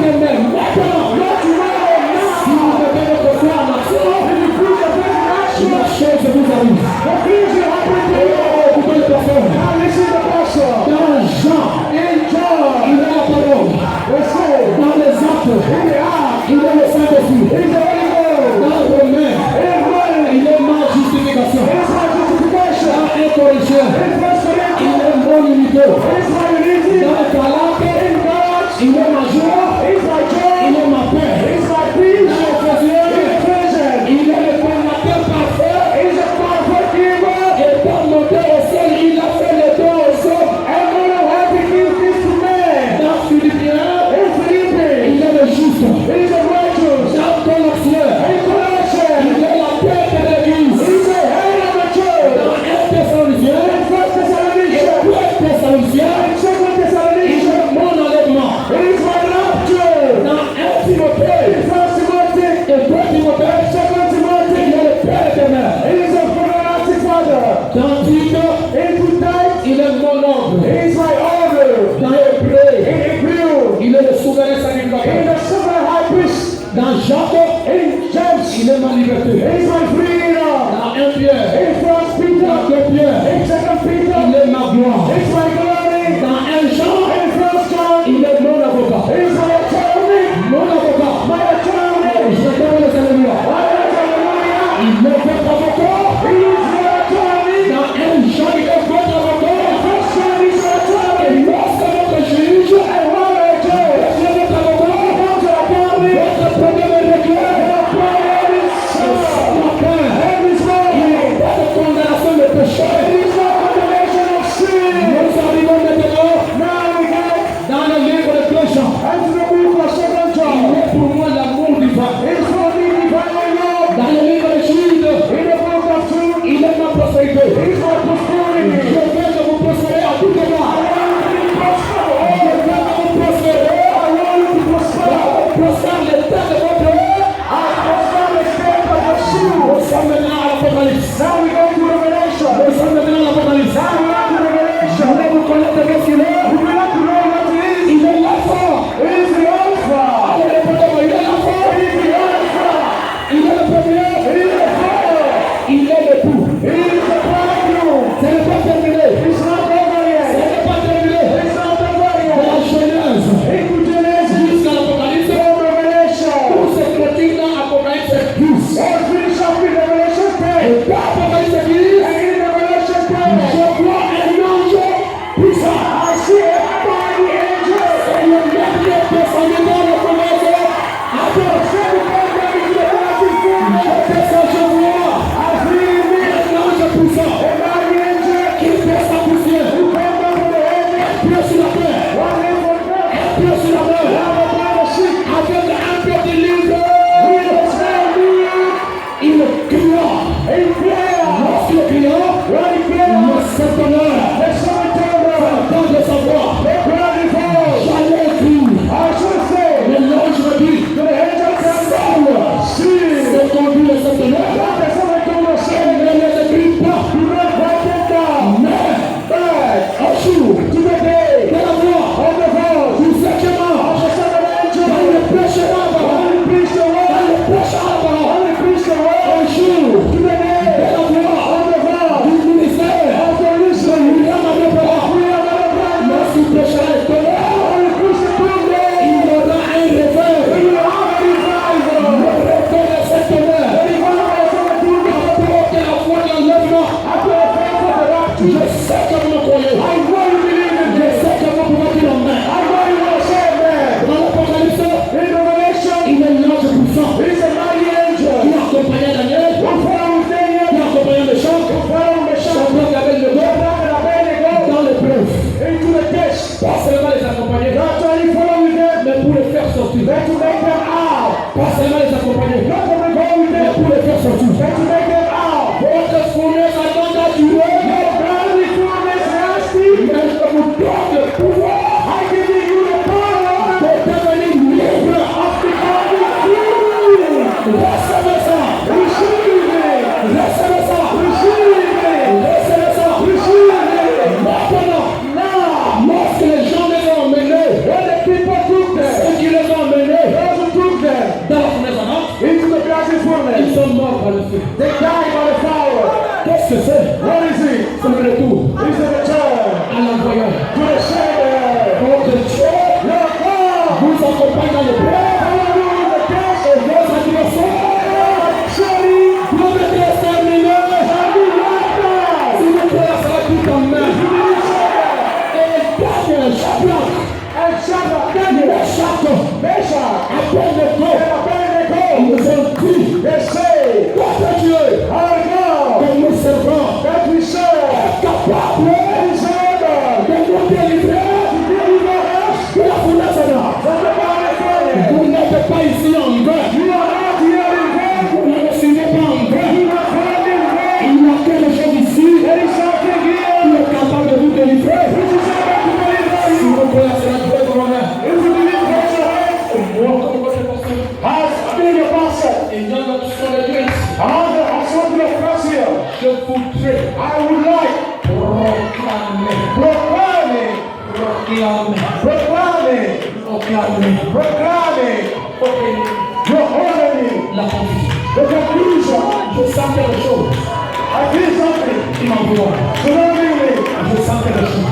demain, maintenant, si vous mettez votre foi en action, la chose vous arrive. Écoutez le personne. Dans Jean, il est la parole. Dans les actes, il est le Saint-Esprit. Dans Romains, il est ma justification. Dans 1 Corinthiens, il est mon unité. Dans Galates, il est ma joie, il est ma paix. Dans Éphésiens, il est le formateur parfait. Et pour monter au ciel, il a fait le don au sol. Dans Philippiens, il est le juste. Dans Colossiens, il est la tête de l'église. Dans 1 Thessaloniciens, il est mon enlèvement. Dans 1 Timothée, et 2 Timothée, il est le Père éternel. Dans Tite, il est mon ordre. Dans Hébreu, il est le souverain sacrificateur. Dans Jacques, il est ma liberté. Dans 1 Pierre, dans 2 Pierre, il est ma gloire. Dans 1 Jean, il est mon avocat. Mon avocat. Je donne les alléluia. Il est votre avocat. Dans 1 Jean, il est votre avocat. Et lorsque votre juge, votre avocat, votre problème est réglé. Il n'y a pas de condamnation de péché. Nous arrivons maintenant dans le livre de Colossiens. Il est pour moi l'amour divin. Dans le livre de Jude, il est ma prospérité. Je veux que vous prospérez à tout moment. Je veux que vous prospérez. Prospère le temps de votre vie. Nous sommes maintenant à l'Apocalypse. Nous sommes maintenant à l'Apocalypse. Je voulais vous connaître qu'est-ce qu'il est. Il est l'alpha. Allez, répétez-moi, il est l'alpha. Il est le premier. Il est le tout. Ce n'est pas terminé. Ce n'est pas terminé. De la Genèse jusqu'à l'Apocalypse, tout se clôture dans l'Apocalypse 12. Et dans l'Apocalypse 10, je vois un ange puissant. Et le dernier descendu dans le commerce. Je descends, je vois un ange puissant qui fait sa poussière. Un pied sur la terre, un pied sur la mer, avec un peu de livre. Il cria. Lorsqu'il cria, le Saint-Honneur entend de sa voix. J'allais écrire. Mais l'ange me dit, c'est conduit le Saint-Honneur. Et ne les écrit pas. Mais un jour, de la voix, du septième ange, dans le prêcher la parole, un jour, de la voix, du ministère, William Adébora, lorsqu'il prêchera le tonnerre, il y aura un réveil. Le réveil de cet honneur, apporter la foi dans l'enlèvement. Je sais que vous me croyez. Je sais que vous pouvez dire amen. Dans l'Apocalypse, il est l'ange puissant. Il accompagnait Daniel, il accompagnait le chant, Shadrach, Abednego, dans l'épreuve. Pas seulement les accompagner, mais pour les faire sortir. Pas seulement les accompagner, mais pour les faire sortir. Votre fournaise attend à durer, mais je vous donne le pouvoir de devenir libre. Recevez ça. Recevez ça. Recevez ça. Maintenant, lorsque les gens les ont emmenés, ceux qui les ont emmenés Ils nous ont dit, notre Dieu, que nous servons, est capable de nous délivrer de la fournaise noire. Vous n'êtes pas ici en vain. Vous ne me suivez pas en vain. Il y a quelque chose ici qui est capable de vous délivrer. Si vous connaissez la vraie commandement, il y a notre soleil. Je voudrais proclamer la conclusion. Je sens quelque chose qui m'envoie. Je sens quelque chose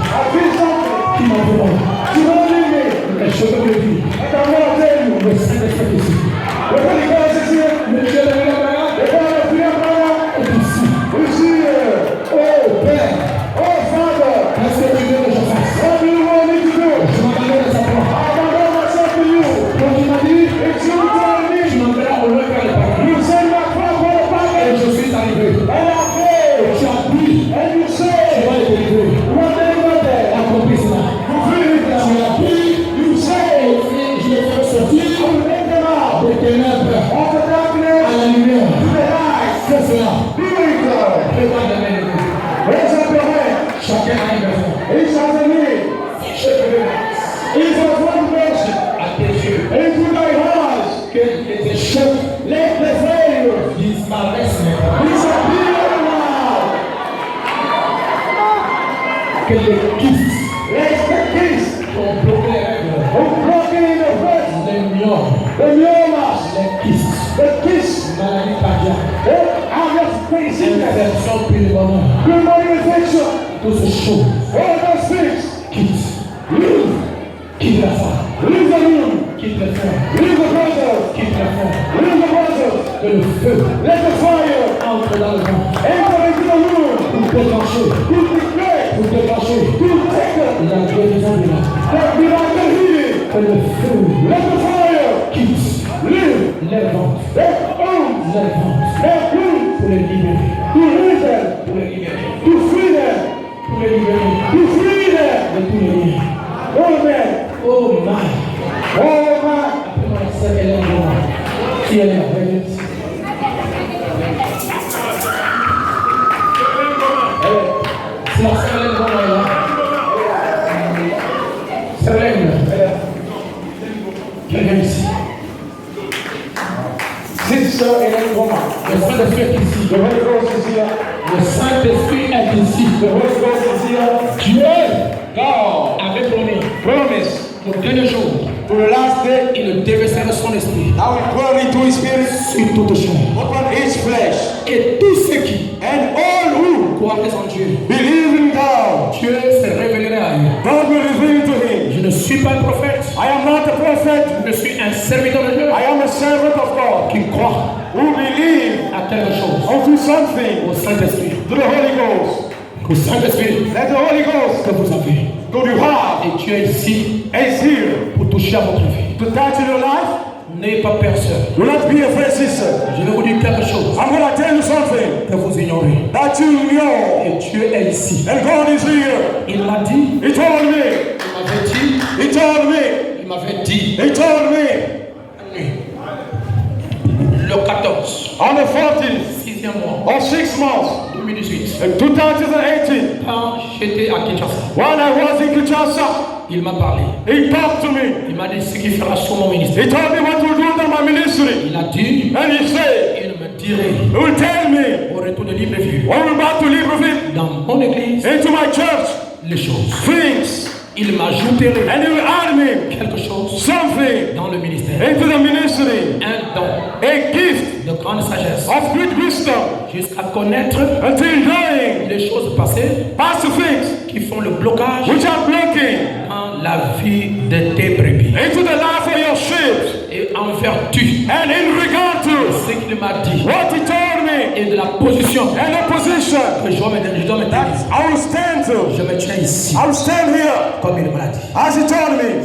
qui m'envoie. Les cheveux de vie. Le Saint-Esprit ici. Le Dieu de l'Abraham est ici. Oh Père, qu'est-ce que tu veux que je fasse? Je m'abandonne à sa voix. Quand tu m'as dit, tu m'enverras au loin vers le paradis. Et je suis arrivé. Tu as dit, tu vas les délivrer. Accomplis cela. Tu as dit, je les ferai sortir des ténèbres à la lumière. C'est cela. Regarde la main. Chacun a une raison. À tes yeux. Que les échecs disparaissent maintenant. Que les kystes ont bloqué les règles. Les myomas. Les kystes. Maladie cardiaque. Infection pulmonaire. Toutes ces choses. Quitte la femme. Quitte le frère. Quitte la femme. Que le feu entre dans le ventre. Pour déclencher la guérison de l'âme. Que le feu quitte les ventres. Pour les libérer. Pour les libérer. Pour les libérer. De tous les liens. Oh my. Appelle-moi la sœur Hélène Goma. Qui est là? Si la sœur Hélène Goma est là. Sœur Hélène. Quelqu'un ici. Sister Hélène Goma. Le Saint-Esprit est ici. The Holy Ghost is here. Le Saint-Esprit est ici. The Holy Ghost is here. Dieu God avait promis promised au dernier jour, to the last day, il déverserait son esprit I will pour into His Spirit sur toute chose. upon His flesh. Et tous ceux qui And all who croient en Dieu, believe in God, Dieu se révélerait à eux. God will reveal to him. Je ne suis pas un prophète, I am not a prophet. je suis un serviteur de Dieu I am a servant of God qui croit who believe à quelque chose, unto something, au Saint-Esprit. to the Holy Ghost. Au Saint-Esprit Let the Holy Ghost que vous avez. go to heart Et Dieu est ici is here pour toucher à votre vie. to touch in your life. N'ayez pas peur, sœur. Do not be afraid, sister. Je vais vous dire quelque chose I'm going to tell you something que vous ignorez. that you know. Et Dieu est ici. And God is here. Il m'a dit, He told me. il m'avait dit, He told me. il m'avait dit, He told me. le 14, On the 14th 6e mois, of 6 months 2018, in 2018, quand j'étais à Kinshasa, when I was in Kinshasa, il m'a parlé. he talked to me. Il m'a dit ce qu'il fera sur mon ministère. He told me what to do in my ministry. Il a dit, And he said, il me dirait he will tell me au retour de Libreville, when we're about to leave with him dans mon église, into my church, les choses. things. Il m'ajouterait And he will add me quelque chose something dans le ministère. into the ministry, Un don a gift de grande sagesse of great wisdom, jusqu'à connaître until knowing les choses passées past things qui font le blocage which are blocking dans la vie de tes brebis. into the life of your sheep. Et en vertu And in regard de to ce qu'il m'a dit what he told me et de la position and the position que je dois me tenir, I will stand to, je me tiens ici I will stand here comme il m'a dit. as he told me.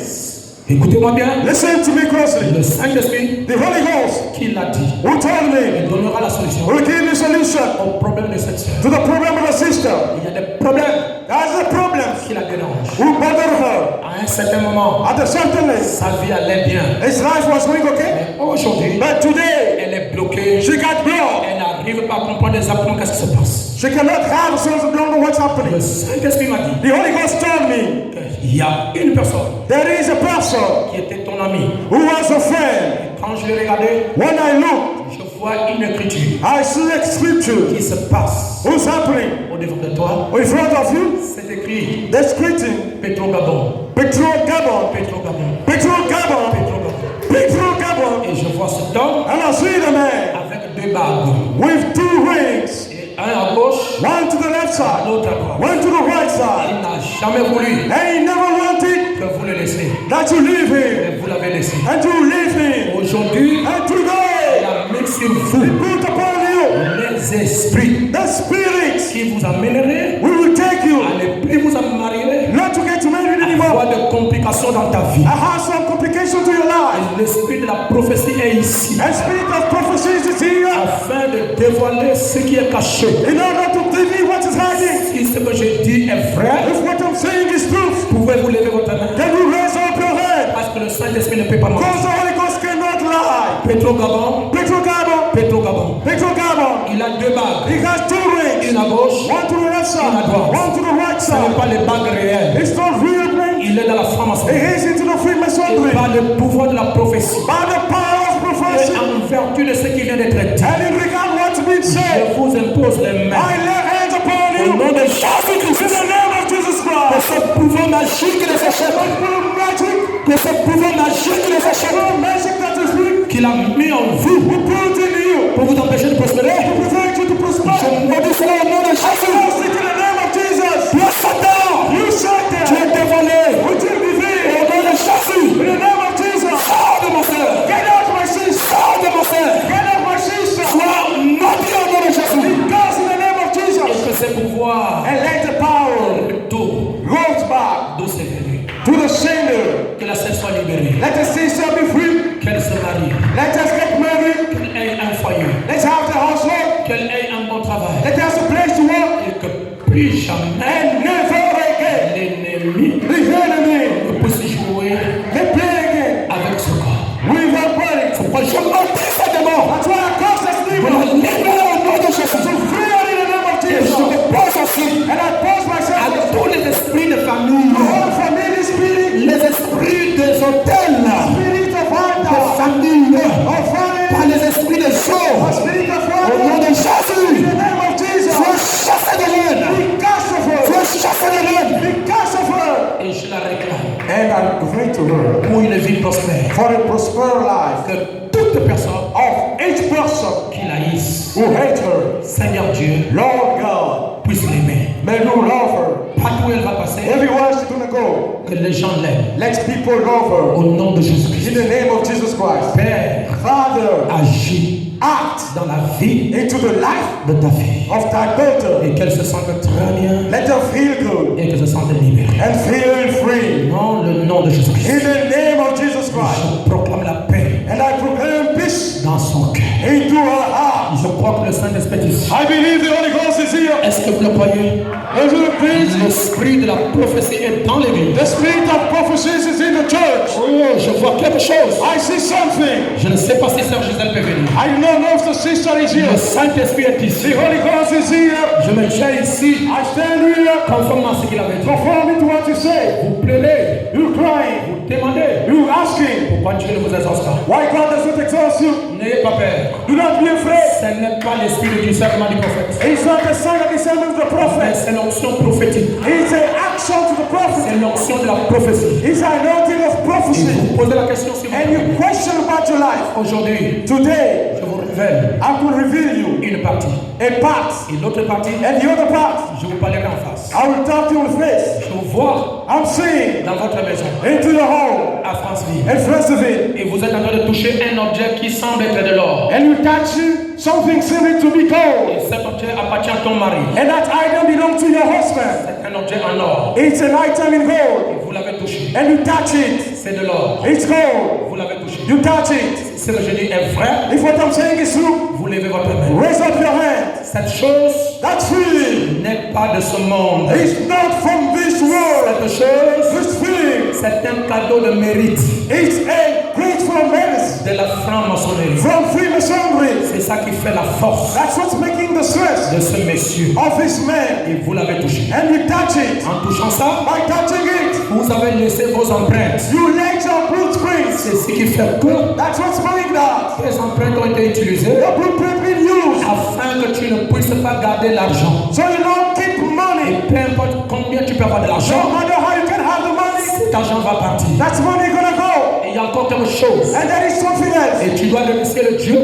Écoutez-moi bien. Listen to me closely. Le Saint-Esprit The Holy Ghost qui l'a dit, who told me il donnera la solution will give the solution au problème de cette sœur. to the problem of the sister. Il y a des problèmes That's the problem qui la dérangent. who bothered her. À un certain moment, At a certain time, sa vie allait bien. his life was going okay. Mais aujourd'hui, But today, elle est bloquée. she got blocked. Elle n'arrive pas à comprendre exactement qu'est-ce qui se passe. She cannot have a sense of don't know what's happening. Le Saint-Esprit m'a dit The Holy Ghost told me qu'il y a une personne there is a person qui était ton ami. who was a friend. Quand je l'ai regardé, When I look, je vois une écriture I see a scripture. qui se passe Who's happening? au devant de toi. In front of you, C'est écrit the scripting. Petro Gabon. Petro Gabon. Petro Gabon. Petro Gabon. Petro Gabon. Petro Gabon. Et je vois cet homme And I see the man avec deux bagues. with 2 rings. Et un à gauche, One to the left side, l'autre à droite. one to the right side. Il n'a jamais voulu And he never wanted que vous le laissiez. that you leave him. Mais vous l'avez laissé. And you leave him. Aujourd'hui, And il today, a mis sur vous put upon you les esprits the spirit. qui vous amèneraient We will take you à ne plus vous marier, not to get married à anymore. avoir de complications dans ta vie. I have some complications to your life. L'esprit de la prophétie est ici And spirit of prophecies is here afin de dévoiler ce qui est caché. in order to reveal what is hiding. Si ce que je dis est vrai, If what I'm saying is truth, pouvez-vous lever votre main? then you raise up your hand. Parce que le Saint-Esprit ne peut pas mentir. Because the Holy Ghost cannot lie. Petro Gabon, Petro Gabon. Petro Gabon. Petro Gabon. Il a deux bagues. He has 2 rings. Une à gauche, One to the left side, Une à droite. one to the right ce n'est side. pas les bagues réelles. It's not real ring. Il est dans la franc-maçonnerie. It is into the Et Freemasonry. par le pouvoir de la prophétie. By the power of Et prophecy. en vertu de ce qui vient d'être dit, And in regard what's been said, je vous impose les mains. I lay hands upon Au you. nom de Jésus-Christ. In the name of Jesus Que Christ. ce pouvoir magique des échecs, Magic. que ce pouvoir magique des échecs Magic that is real. qu'il a mis en vous We put it in you. pour vous empêcher de prospérer, To prevent you to prosper. je maudis cela au nom de Jésus. Cast it in the name of Jesus. Toi, Satan, You shut tu es them. dévoilé We take the au veil. nom de Jésus. In the name of Jesus. Sors de mon frère, Get out my sister. sors de mon frère. Get out my sister. Sois maudit au nom de Jésus. Cast in the name of Et Jesus. que ce pouvoir And let the power retourne goes back d'où c'est venu. to the sender. Que la scène soit libérée. Let the sister be free. Qu'elle se marie. Let us get married. Qu'elle ait un foyer. Let's have the household. Qu'elle ait un bon travail. Let us a place to work. Et que plus jamais And never again. l'ennemi The enemy. ne puisse jouer They play again. avec ce corps. With our body. Pourquoi je maudis ces démons? That's why I cast this Vous demon. la libérez au nom de Jésus. Free her in the name of Et je Jesus. me pose aussi And I pose à myself. tous les esprits de famille, All family spirit. les esprits des hôtels, Spirit of de honor. famille, Of family. par les esprits de show, Spirit of au nom honor. de In Jésus, the name of Jesus. sois chassé de l'âne, Be cast of her. sois chassé de l'âne. Be cast of her. Et je la réclame And I pray to her pour une vie prospère. for a prosperous life Que toute personne of each person qui l'haïsse, who hate her. Seigneur Dieu, Lord God, puisse l'aimer. may you love her. Partout où elle va passer, Everywhere she's gonna go, que les gens l'aiment. let people love her. Au nom de In Jésus-Christ. the name of Jesus Christ. Père, Father, agis act dans la vie into the life de ta fille. of thy daughter. Et qu'elle se sente très bien Let her feel good et qu'elle se sente libérée. and feel free. Dans le nom de Jésus-Christ. In the name of Jesus Christ. Je proclame la paix And I proclaim peace dans son cœur. into her heart. Je crois que le Saint-Esprit est ici. I believe the Holy Ghost is here. Est-ce que vous le croyez? As you please, L'esprit de la prophétie est dans l'église. the spirit of prophecies is in the church. Oh, je vois quelque chose. I see something. Je ne sais pas si Sœur Gisèle peut venir. I do not know if the sister is here. Le Saint-Esprit est ici. The Holy Ghost is here. Je me tiens ici, I stand here. conformément à ce qu'il avait dit. Conform to what you say. Vous pleurez, You crying. vous demandez. You asking. Pourquoi Dieu ne vous exauce pas? Why God does not exhaust you? N'ayez pas peur. Do not be afraid. Ce n'est pas l'esprit du discernement du prophète. It's not the sign of discernment of the Mais prophet. c'est l'onction prophétique. It's an action to the prophet. C'est l'onction de la prophétie. It's an anointing of Et prophecy. vous posez la question si And you vous question about your life. aujourd'hui, Today, je vous révèle I will reveal you une partie. a part. Et l'autre partie, And the other part, je vous parlerai en face. I will talk to you in face. Je vous vois I'm seeing dans votre maison, into your home à Franceville. and first of it. Et vous êtes en train de toucher un objet qui semble être de l'or. And you touch something seeming to be Et gold. cet objet appartient à ton mari. And that item belongs to your husband. C'est un objet en or. It's an item in gold. Et vous l'avez touché. And you touch it. C'est de l'or. It's gold. Vous l'avez touché. You touch it. Si le je dis est vrai, If what I'm saying is true, vous levez votre main. raise up your hand. Cette chose That feeling n'est pas de ce monde. is not from this world. Cette chose, This feeling c'est un cadeau de mérite is a grateful menace de la franc-maçonnerie. from Freemasonry. C'est ça qui fait la force That's what's making the stress de ce monsieur. of this man. Et vous l'avez touché. And you touch it. En touchant ça, By touching it, vous avez laissé vos empreintes. you let your blueprints. C'est ce qui fait que That's what's doing that. les empreintes ont été utilisées Your blueprint been used. afin que tu ne puisses pas garder l'argent. So you don't keep Et money. peu importe combien tu peux avoir de No l'argent, matter how you can have the money, cet argent va partir. that's money gonna go. Et il y a encore quelque chose. And there is something else Et tu dois remercier le Dieu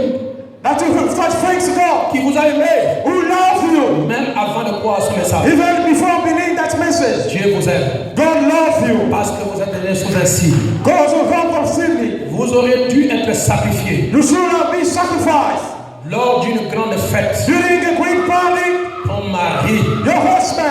that you have such thanks to God qui vous a aimé. who loves you. Même avant de croire ce message. Even before believing that message, Dieu vous aime. God loves you. Parce que vous êtes né sous un signe. God will come from Sydney. Vous auriez dû être sacrifié You should have been sacrificed lors d'une grande fête. during a great party. Ton mari Your husband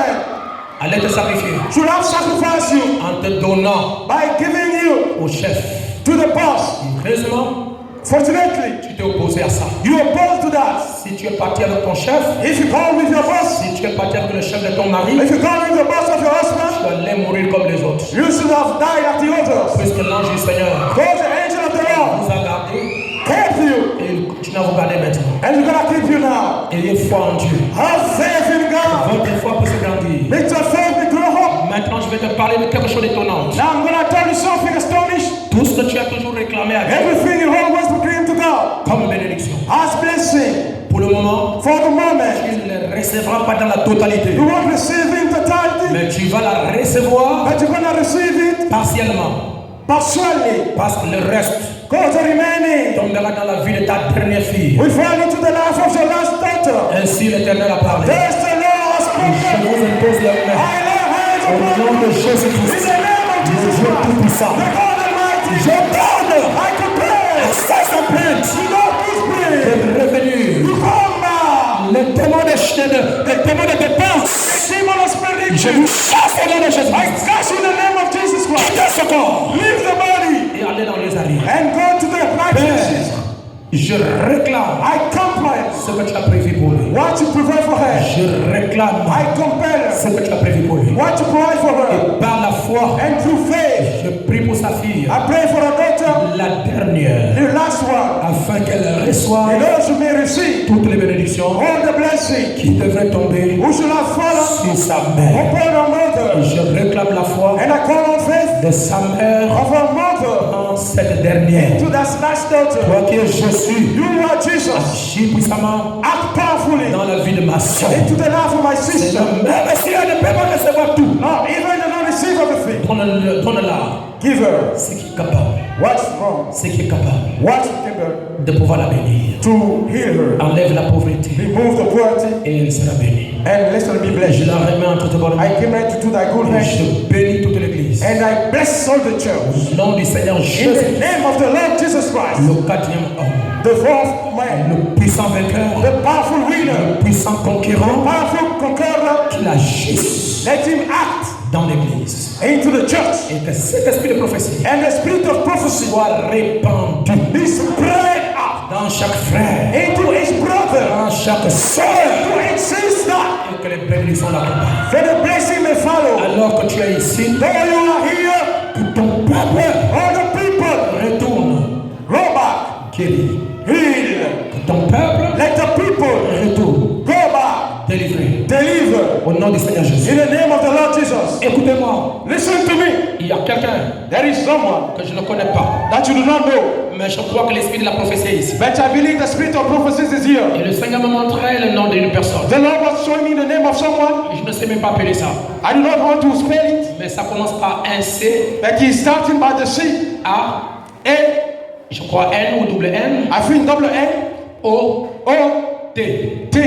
allait te sacrifier should have sacrificed you en te donnant by giving you au chef. to the boss. Heureusement, Fortunately, tu t'es opposé à ça. you opposed to that. Si tu es parti avec ton chef, If you go with your boss, si tu es parti avec le chef de ton mari, if you go with the boss of your tu husband, allais mourir comme les autres. you should have died at the others. Puisque l'ange du Seigneur Because the angel of the Lord vous a gardé kept you, et il continue à vous garder maintenant. and he's gonna keep you now. Ayez foi en Dieu. Have faith in God. Votre foi peut se grandir. Let your faith be grow up. Maintenant, je vais te parler de quelque chose d'étonnant. Now I'm gonna tell you something astonishing. Tout ce que tu as toujours réclamé à Dieu Everything you always proclaim to God comme bénédiction. as blessing. Pour le moment, For the moment, tu ne le recevras pas dans la totalité. you won't receive in totality, Mais tu vas la recevoir but you're gonna receive it partiellement. partially. Parce que le reste Because the remaining tombera dans la vie de ta dernière fille. will fall into the life of your last daughter. Ainsi l'Éternel a parlé. Thus the Lord has Je spoken. vous impose la main. I lay hands Au upon nom you. de In Jésus-Christ, the name of le Jesus Dieu Christ, Tout-Puissant, the God Almighty, je donne I compare à sa plainte to God this prayer. de revenir. You come back. Les démons de dépense, Demon of spirit, je vous chasse au nom de I Jésus-Christ. cast you in the name of Jesus Christ. Quittez ce corps Leave the body et allez dans les arrières. and go to the right places. Je réclame I compare ce que tu as prévu pour lui. what you provide for her. Je réclame I compare ce que tu as prévu pour lui. what you provide for her. Par la foi, And through faith, je prie pour sa fille, I pray for her daughter, la dernière, the last one, afin qu'elle reçoive and those who may receive toutes les bénédictions all the blessing qui devraient tomber who should have fallen sur sa mère. upon her mother. Je réclame la foi And I call on faith de sa mère of her mother en cette dernière. to that last daughter. Toi qui es Jésus, You are Jesus. agis puissamment Act powerfully dans la vie de ma soeur. into the life of my sister. Même si elle ne peut pas recevoir tout, Now, even though not receive everything, donne-la give her ce qui est capable, what's wrong, ce qui est capable what you give her de pouvoir la bénir. to heal her. Enlève la pauvreté Remove the poverty et elle sera bénie. and let her be Je blessed. la remets entre tes bonnes mains. I came here to do thy good Et hand, je bénis toute l'église. and I bless all the church. Au nom du Seigneur In Jésus, the name of the Lord Jesus Christ, le quatrième homme, the fourth man, le puissant vainqueur, the powerful winner, le puissant conquérant, powerful conqueror, qu'il agisse let him act dans l'église. into the church. Et que cet esprit de prophétie And the spirit of prophecy soit répandu be spread out dans chaque frère, into his brother, dans chaque soeur, to his sister, et que les bénédictions l'accompagnent. that the blessing may follow. Alors que tu es ici, Though you are here, que ton peuple all the people, retourne go back, guéri. heal. Que ton peuple Let the people retourne go back, délivré. deliver. Au nom du Seigneur Jésus. In the name of the Lord Jesus. Écoutez-moi, Listen to me. il y a quelqu'un There is someone que je ne connais pas, that you do not know, mais je crois que l'esprit de la prophétie est ici. but I believe the spirit of prophecy is here. Et le Seigneur me montrait le nom d'une personne. The Lord was showing me the name of someone. Et je ne sais même pas appeler ça. I do not want to spell it, Mais ça commence par un C, but he's starting by the C. A, A, je crois N ou double N, I think double N, O, O, T. T.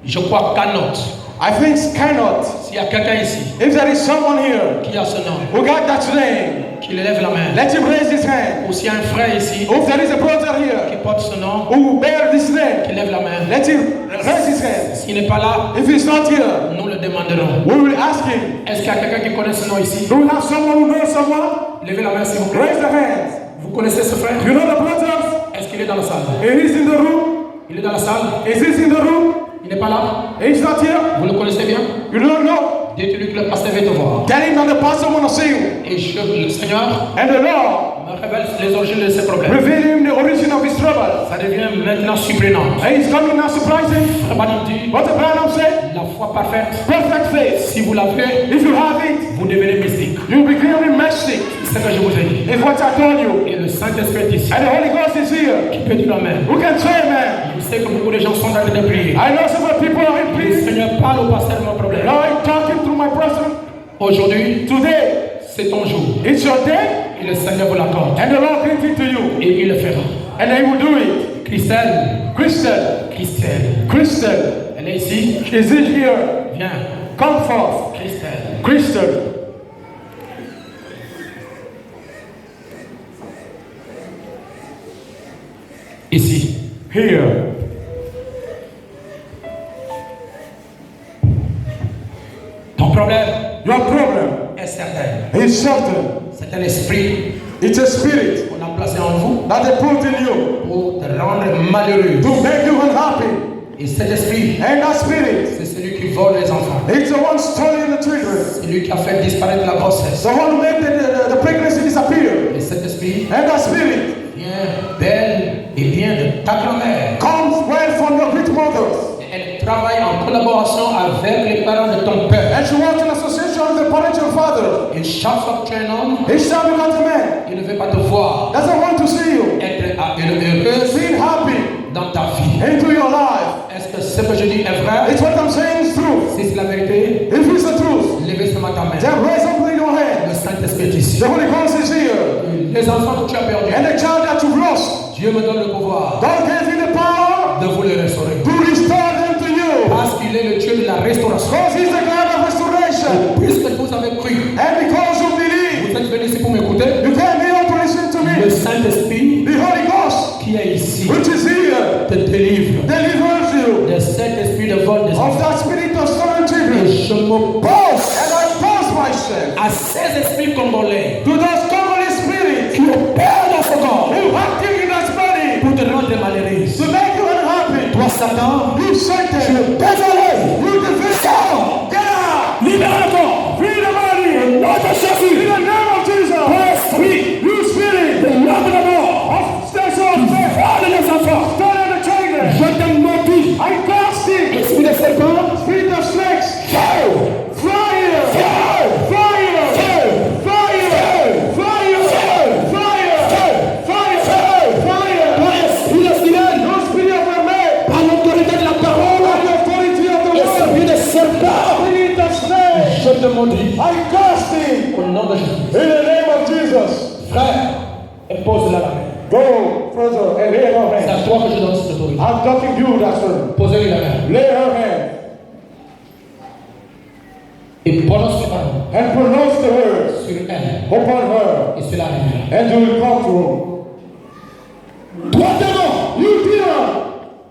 Je crois Canotte. I think cannot. S'il y a quelqu'un ici If there is someone here qui a ce nom, who got that name, qui lève la main. let him raise his hand. Ou s'il y a un frère ici If there is a brother qui here porte ce nom, who bear this name, qui lève la main. let him raise his hand. S'il n'est pas là, If he's not here, nous le demanderons. we will ask him. Est-ce qu'il y a quelqu'un qui connaît ce nom ici? Do we have someone who knows someone? Levez la main s'il vous plaît. Raise the hand. Vous connaissez ce frère? You know the brothers? Est-ce qu'il est dans la salle? He's in the room. Il est dans la salle? Is he in the room? Il n'est pas là? He's not here. Vous le connaissez bien? You don't know. Dites-lui que le pasteur veut te voir. Tell him that the pastor want to see you. Et le Seigneur And the Lord me révèle les origines de ces problèmes. reveal him the origin of his trouble. Ça devient maintenant surprenant. And he's coming now surprising. Rabbanim dit, What the Branham said? la foi parfaite, Perfect faith. si vous l'avez, If you have it, vous devenez mystique. you'll be clearly mystic. C'est ce que je vous ai dit. It's what I told you. Et le Saint-Esprit est ici. And the Holy Ghost is here. Qui peut dire Amen? Who can say amen? Je sais que beaucoup de gens sont en train de prier. I know several people are in Le prison. Seigneur parle au pasteur de mon problème. Now I'm talking through my person. Aujourd'hui, Today, c'est ton jour. it's your day. Et le Seigneur vous l'accorde. And the Lord brings it to you. Et il le fera. And he will do it. Christelle, Christian, elle est ici. is it here? Viens. Come forth. Christelle. Christian. Ici. Here. Ton problème Your problem est certain. is certain. C'est un esprit It's a spirit qu'on a placé en vous that they put in you pour te rendre malheureux. to make you unhappy. Et cet esprit, And that spirit, c'est celui qui vole les enfants. it's the one stealing the children. C'est lui qui a fait disparaître la grossesse. The one who made the pregnancy disappear. Et cet esprit And that spirit vient d'elle et vient de ta grand-mère. comes well from your great mothers. Et elle travaille en collaboration avec les parents de ton père. And she works in association with the parental father. Et chaque fois que tu es un homme, Each time you got a man, il ne veut pas te voir doesn't want to see you. être heureux Being happy dans ta vie. into your life. Est-ce que ce que je dis est vrai? It's what I'm saying is true. Si c'est la vérité, If it's the truth, levez ce matin main. then raise up in your hand. Le Saint-Esprit est ici. The Holy Ghost is here. Les enfants que tu as perdus, And the child that you've lost, Dieu me donne le pouvoir God gave you the power de vous les restaurer. to restore them to you. Parce qu'il est le Dieu de la restauration. Because He's the God of restoration. Puisque vous avez cru, And because you believe, vous êtes venus ici pour m'écouter. you came here to listen to Le me. Saint-Esprit The Holy Ghost, qui est ici which is here, te délivre delivers you de cet esprit de vol des of enfants. that spirit of stolen Et children. je m'oppose And I pose myself à ces esprits congolais to those Congolese spirits qui opèrent dans ce corps who acting in that body pour te rendre malheureux. to make you unhappy. Toi, Satan, You Satan, désolé, you defeat. Get out! libère le corps. Free the body! Au nom de In Jésus, the name of Jesus! esprit You spirit de l'homme de mort, of station of faith, vole les enfants. stolen the children, Je te maudis. I cast it! Esprit de serpent, Spirit of snakes, feu, fire! feu, Fire! feu, Fire! Fire! Fire! Fire! par esprit de silène, No spirit of a man, par l'autorité de la parole, by the authority of the word, esprit de serpent, spirit of snakes, je te maudis. I cast it! Au nom de Jésus. In the name of Jesus! Frère, et pose-la la main. Go further and lay her C'est hand. à toi que je donne cette autorité. I'm talking to you, that's one. Posez-lui la main. Lay her hand Et prononce les paroles and pronounce the words sur elle. upon her, Et cela arrivera. and you will come through. Toi, démon, You demon,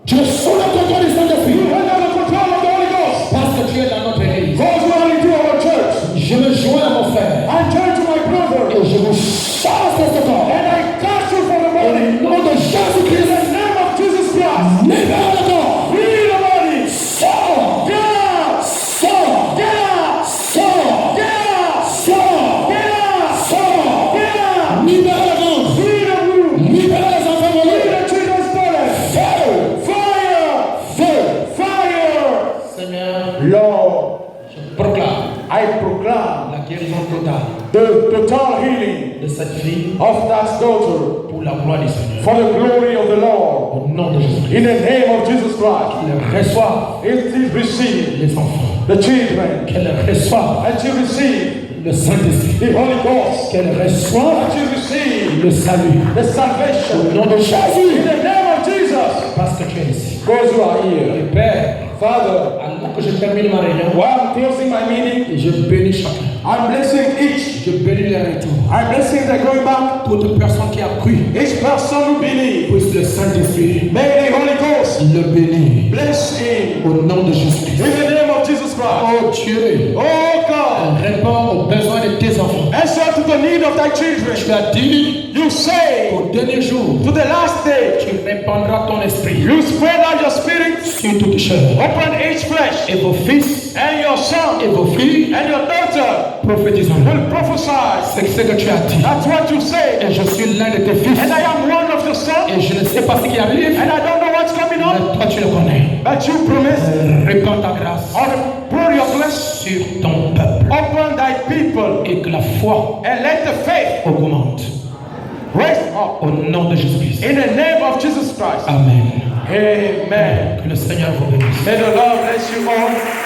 tu es sous le contrôle du you Saint-Esprit. have the control of the Holy Ghost. Parce que tu es dans notre église. Goes well into our church. Je me joins à mon frère. I turn to my brother, Et je vous chasse de ce corps. and I cast you from the Au body. nom de In Jésus-Christ. the name of Jesus Christ, Libère le corps. free the body. Sors. Get out! Sors. Get out! Sors. Get out! Sors. Get out! Sors. Get out! Libère le corps. Free the room. Libère les enfants Free volés. the children's stolen. Feu. Fire! Feu. Fire! Seigneur, Lord, je proclame I proclaim la guérison totale the total healing de cette fille of that daughter pour la gloire du Seigneur. for the glory of the Lord. Au nom de Jésus. In the name of Jesus Christ, Qu'elle reçoive it is received les enfants. the children, Qu'elle reçoive and you receive le Saint-Esprit. the Holy Ghost, Qu'elle reçoive and you receive le salut. the Au salvation. nom de In Jésus. the name of Jesus, Parce que tu es ici. because you are here. Et Père, Father, avant que je termine ma réunion, while I'm closing my meeting, et je bénis chacun. I'm blessing each. Je bénis les retours. I'm blessing the going back. Toute personne qui a cru, Each person who believes. puisse le Saint-Esprit May the Holy Ghost le bénir. bless him. Au nom de Jésus. In the name of Jesus Christ. Oh Dieu, Oh God. réponds aux besoins de tes enfants. Answer to the need of thy children. Tu as dit You say au dernier jour, to the last day, tu répandras ton esprit you spread out your spirit sur toute chair. upon each flesh, Et vos fils and your son et vos filles and your daughter prophétiseront. will prophesy. C'est ce que tu as dit. That's what you say. Et je suis l'un de tes fils. And I am one of your sons, Et je ne sais pas ce qui arrive, and I don't know what's coming on, mais toi tu le connais. but you promise Répands ta grâce or pour your bless sur ton peuple upon thy people, et que la foi and let the faith augmente. raise up Au nom de Jésus-Christ. in the name of Jesus Christ. Amen. Amen. Que le Seigneur vous bénisse. May the Lord bless you all.